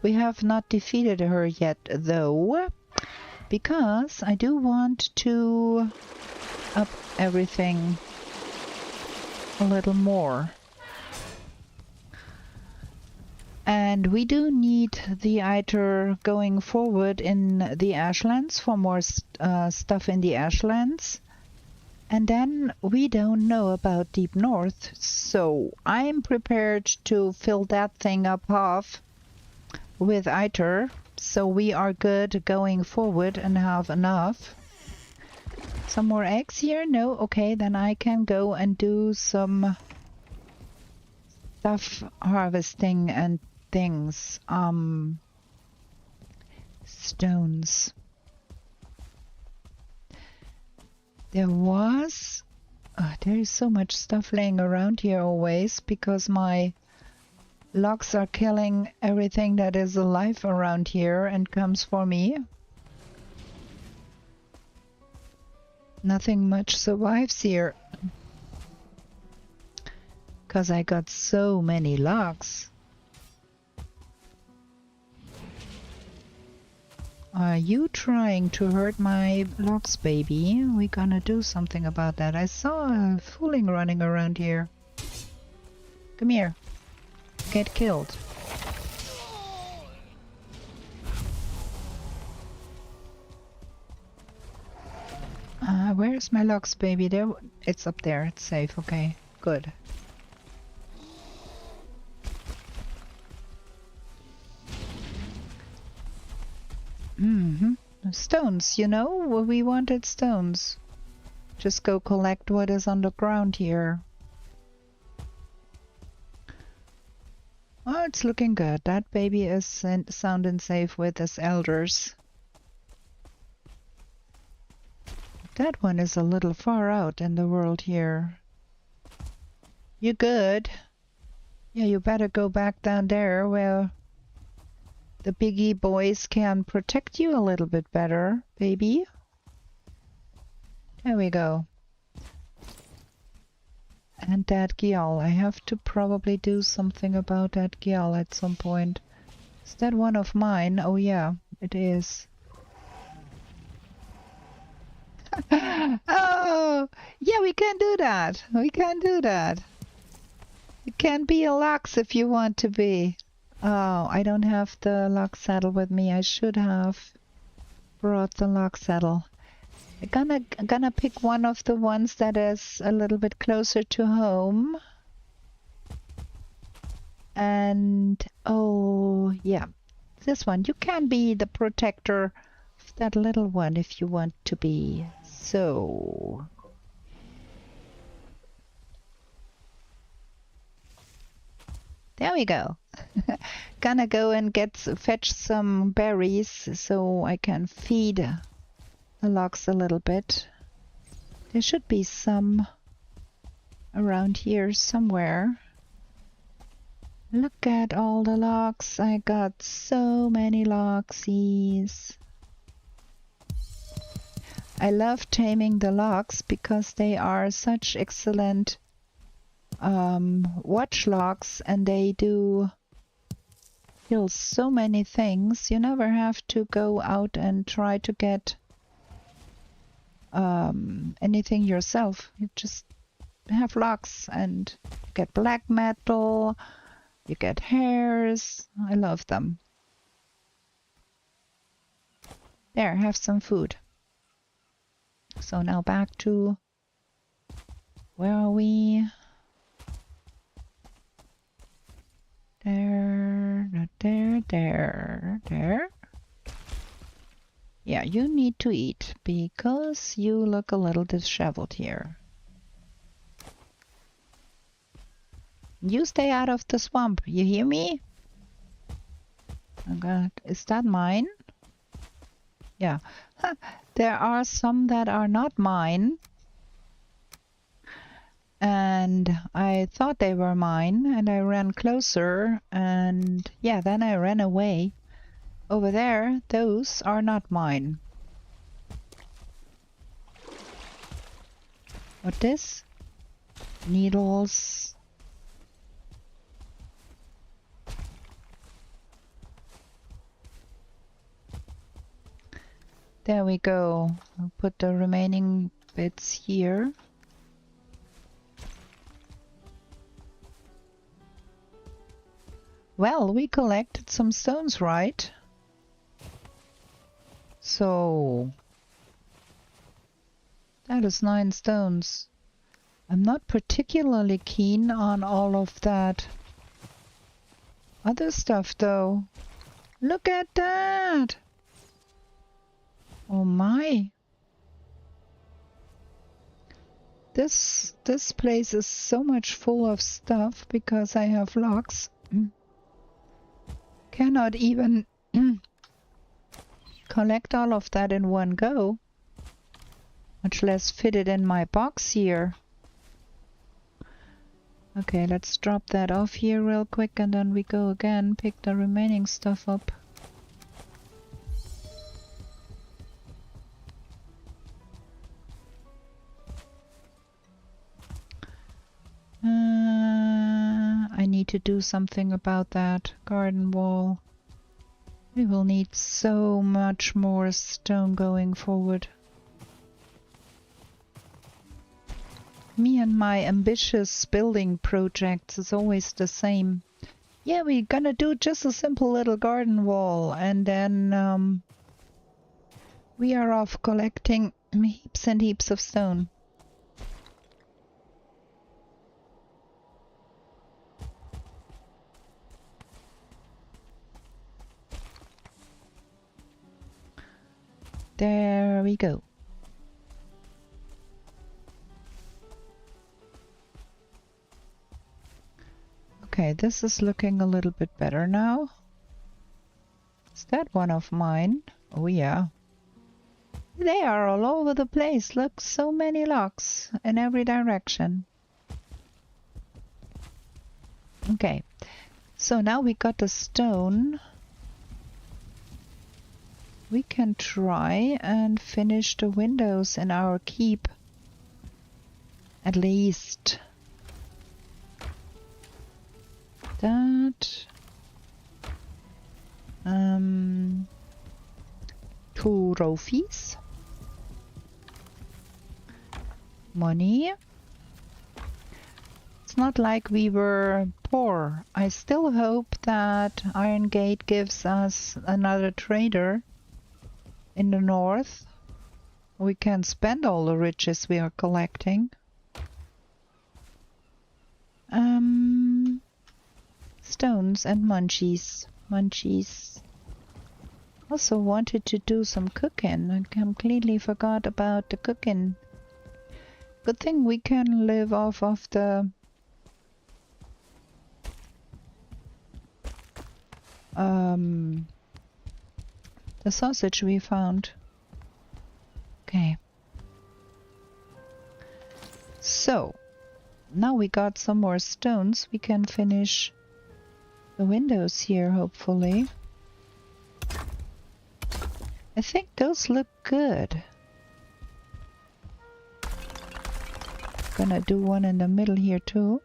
We have not defeated her yet though, because I do want to up everything a little more. And we do need the iter going forward in the Ashlands for more stuff in the Ashlands. And then we don't know about Deep North, so I'm prepared to fill that thing up half with iter, so we are good going forward and have enough. Some more eggs here? No? Okay, then I can go and do some stuff harvesting and things. Stones. There was There is so much stuff laying around here always because my logs are killing everything that is alive around here and comes for me. Nothing much survives here because I got so many logs. Are you trying to hurt my logs, baby? We're gonna do something about that. I saw a fooling running around here. Come here. Get killed. Where's my logs, baby? There, it's up there. It's safe. Okay, good. Stones, you know? We wanted stones. Just go collect what is on the ground here. Oh, it's looking good. That baby is sound and safe with his elders. That one is a little far out in the world here. You good? Yeah, you better go back down there where the biggie boys can protect you a little bit better, baby. There we go. And that Gial. I have to probably do something about that Gial at some point. Is that one of mine? Oh yeah, it is. Oh, yeah, we can do that. We can do that. You can be a Lux if you want to be. Oh, I don't have the lock saddle with me. I should have brought the lock saddle. I'm gonna pick one of the ones that is a little bit closer to home. And oh yeah, this one. You can be the protector of that little one if you want to be. So there we go. Gonna go and fetch some berries so I can feed the logs a little bit. There should be some around here somewhere. Look at all the logs. I got so many logsies. I love taming the logs because they are such excellent watch logs and they do kill so many things. You never have to go out and try to get anything yourself. You just have logs and you get black metal, you get hairs. I love them. There, have some food. So now back to, where are we? There, not there, there. Yeah, you need to eat because you look a little disheveled here. You stay out of the swamp, you hear me? Oh God, is that mine? Yeah, there are some that are not mine. And I thought they were mine and I ran closer and yeah, then I ran away. Over there, those are not mine. What this? Needles. There we go. I'll put the remaining bits here. Well, we collected some stones, right? So that is 9 stones. I'm not particularly keen on all of that other stuff though. Look at that! Oh my! This place is so much full of stuff because I have logs. Cannot even collect all of that in one go, much less fit it in my box here. Okay, let's drop that off here real quick and then we go again, pick the remaining stuff up. I need to do something about that garden wall. We will need so much more stone going forward. Me and my ambitious building projects is always the same. Yeah, we're gonna do just a simple little garden wall and then we are off collecting heaps and heaps of stone. There we go. Okay, this is looking a little bit better now. Is that one of mine? Oh yeah. They are all over the place. Look, so many logs in every direction. Okay, so now we got the stone. We can try and finish the windows in our keep. At least. That. 2 trophies. Money. It's not like we were poor. I still hope that Iron Gate gives us another trader in the north. We can spend all the riches we are collecting. Stones and munchies. Munchies. Also wanted to do some cooking. I completely forgot about the cooking. Good thing we can live off of the sausage we found. Okay. So, now we got some more stones. We can finish the windows here, hopefully. I think those look good. Gonna do one in the middle here too.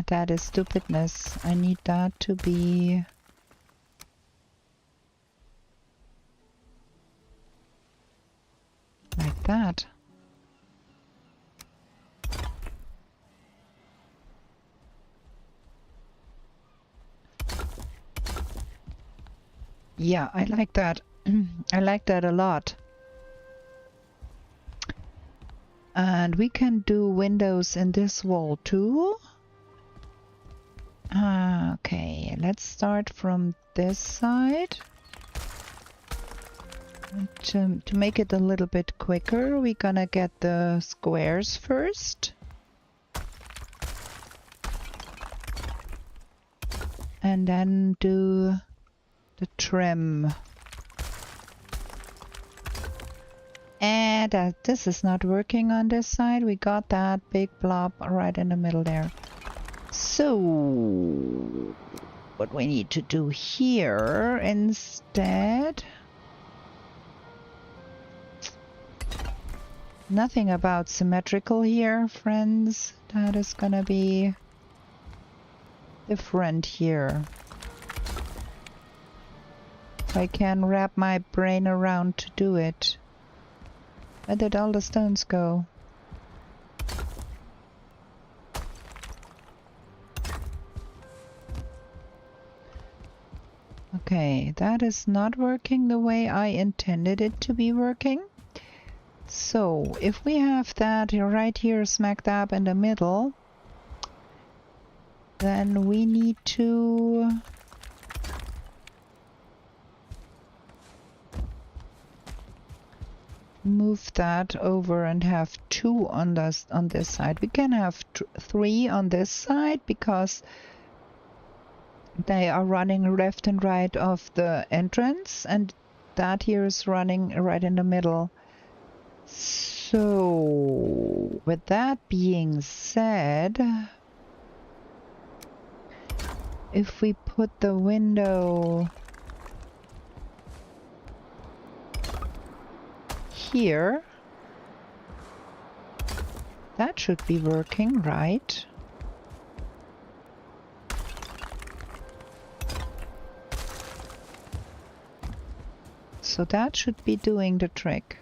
That is stupidness. I need that to be... like that. Yeah, I like that. I like that a lot. And we can do windows in this wall too. Okay, let's start from this side. To make it a little bit quicker, we're gonna get the squares first. And then do the trim. And this is not working on this side. We got that big blob right in the middle there. So, what we need to do here instead... Nothing about symmetrical here, friends. That is gonna be different here. If I can wrap my brain around to do it. Where did all the stones go? Okay, that is not working the way I intended it to be working. So, if we have that right here smack dab in the middle, then we need to... move that over and have 2 on this side. We can have 3 on this side because they are running left and right of the entrance, and that here is running right in the middle. So, with that being said, if we put the window here, that should be working, right? So that should be doing the trick.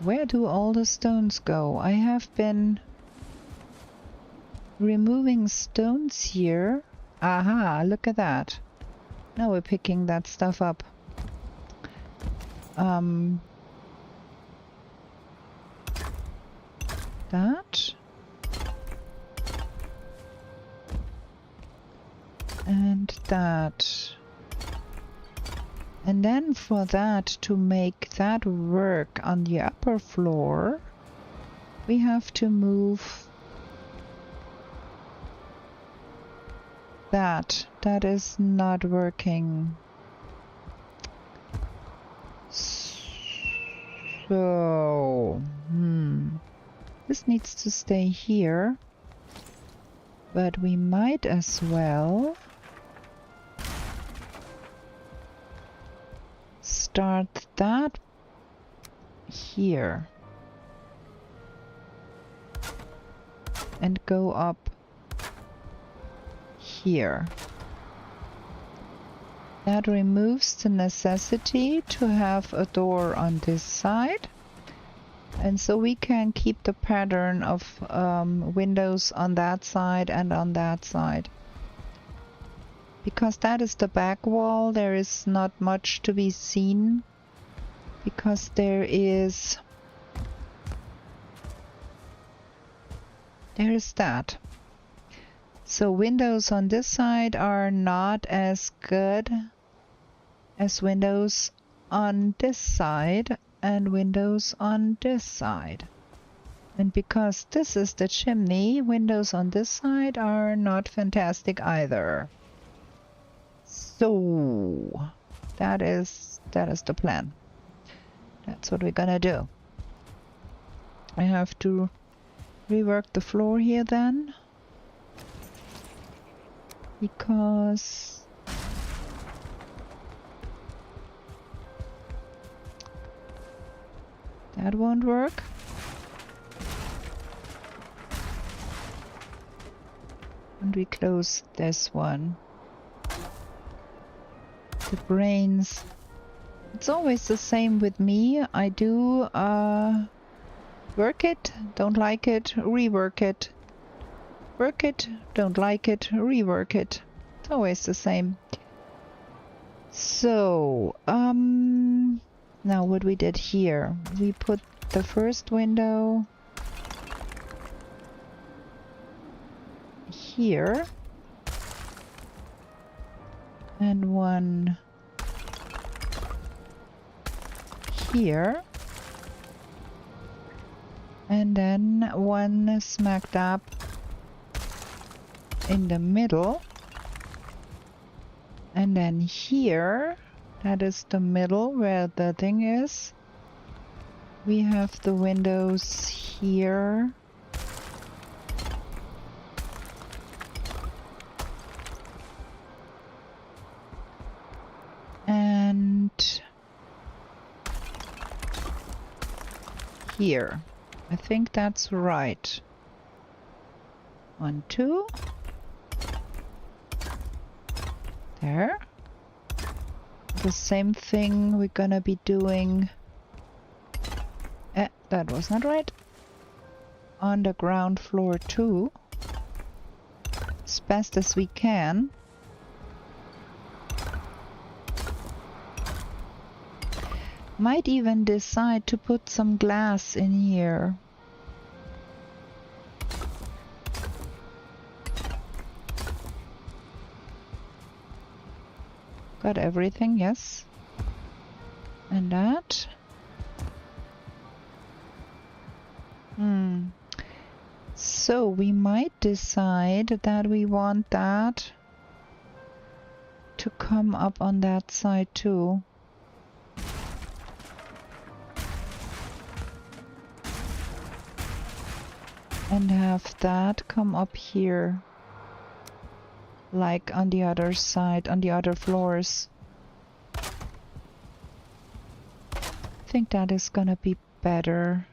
Where do all the stones go? I have been removing stones here. Aha, look at that. Now we're picking that stuff up. That. And that. And then for that, to make that work on the upper floor, we have to move that. That is not working. So, this needs to stay here, but we might as well start that here and go up here. That removes the necessity to have a door on this side, and so we can keep the pattern of windows on that side and on that side. Because that is the back wall, there is not much to be seen, because there is that. So windows on this side are not as good as windows on this side and windows on this side. And because this is the chimney, windows on this side are not fantastic either. So that is the plan. That's what we're gonna do. I have to rework the floor here then, because that won't work. And we close this one. The brains. It's always the same with me. I do work it, don't like it, rework it. Work it, don't like it, rework it. It's always the same. So, now what we did here. We put the first window here. And one here. And then one smack dab in the middle. And then here, that is the middle where the thing is. We have the windows here. And here. I think that's right. 1, 2. There. The same thing we're gonna be doing. That was not right. On the ground floor too. As best as we can. Might even decide to put some glass in here. Got everything, yes. And that. So we might decide that we want that to come up on that side too. And have that come up here. Like on the other side, on the other floors. I think that is gonna be better.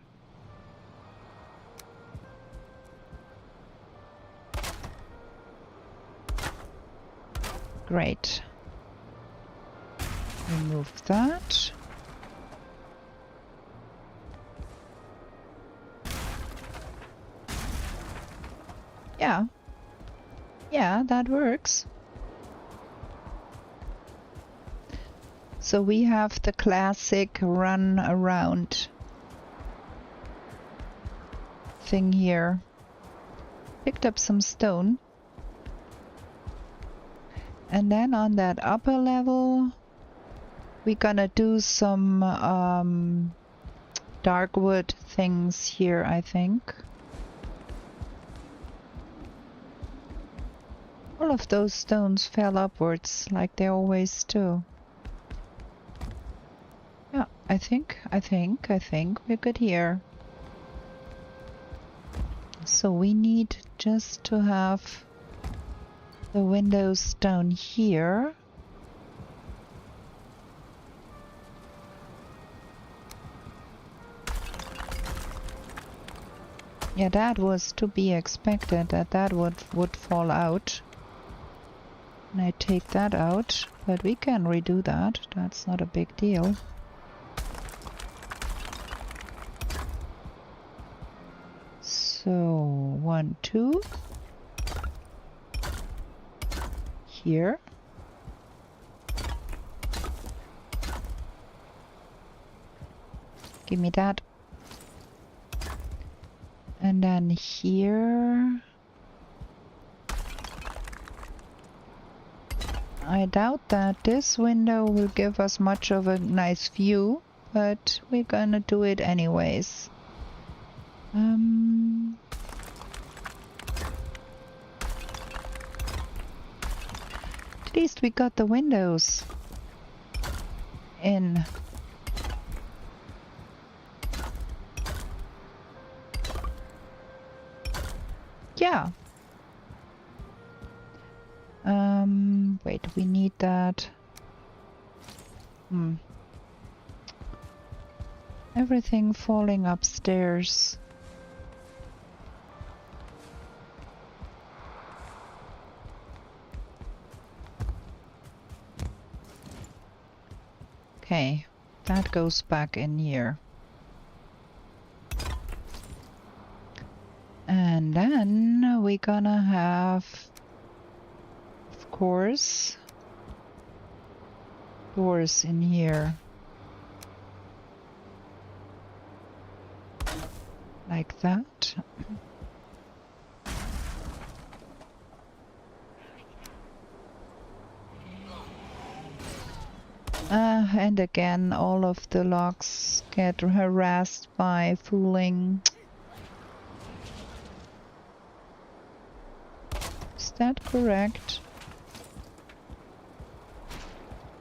Great. Remove that. Yeah. Yeah, that works. So we have the classic run around thing here. Picked up some stone. And then on that upper level, we're gonna do some dark wood things here, I think. All of those stones fell upwards, like they always do. Yeah, I think we're good here. So we need just to have the windows down here. Yeah, that was to be expected, that would fall out. And I take that out, but we can redo that. That's not a big deal. So 1, 2. Here. Give me that. And then here. I doubt that this window will give us much of a nice view, but we're gonna do it anyways. At least we got the windows in. Yeah. Wait, we need that. Everything falling upstairs. Okay, that goes back in here. And then we're gonna have, of course, doors in here. Like that. And again, all of the logs get harassed by fooling. Is that correct?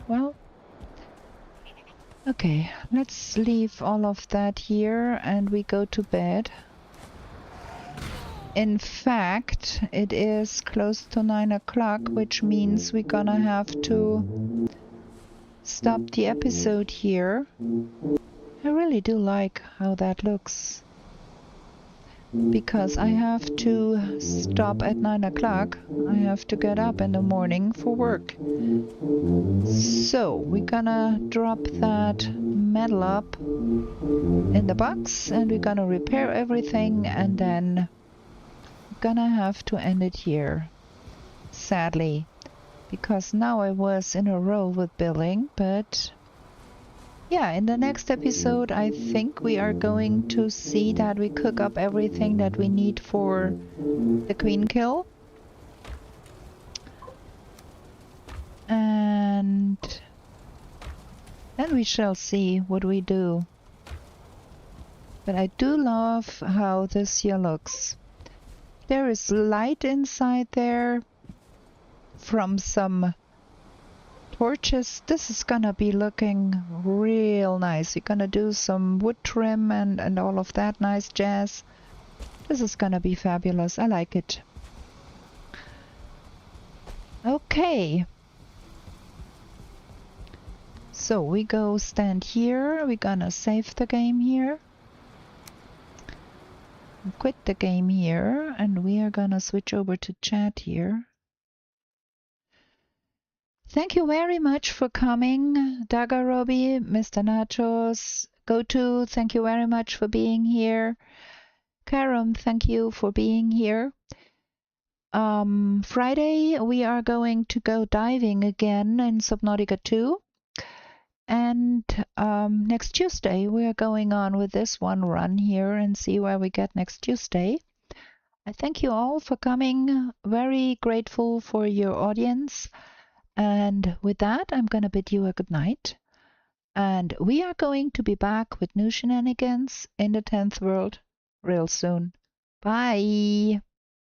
Well, okay, let's leave all of that here and we go to bed. In fact, it is close to 9 o'clock, which means we're gonna have to stop the episode here. I really do like how that looks. Because I have to stop at 9 o'clock. I have to get up in the morning for work. So we're gonna drop that metal up in the box and we're gonna repair everything and then we're gonna have to end it here. Sadly. Because now I was in a row with building, but yeah, in the next episode I think we are going to see that we cook up everything that we need for the queen kill. And Then we shall see what we do. But I do love how this here looks. There is light inside there from some torches. This is gonna be looking real nice. We're gonna do some wood trim and all of that nice jazz. This is gonna be fabulous. I like it. Okay. So we go stand here. We're gonna save the game here. Quit the game here, and we are gonna switch over to chat here. Thank you very much for coming, Dagarobi, Mr. Nachos, GoTo, thank you very much for being here. Karam, thank you for being here. Friday we are going to go diving again in Subnautica 2. And next Tuesday we are going on with this one run here and see where we get next Tuesday. I thank you all for coming. Very grateful for your audience. And with that, I'm going to bid you a good night. And we are going to be back with new shenanigans in the 10th world real soon. Bye!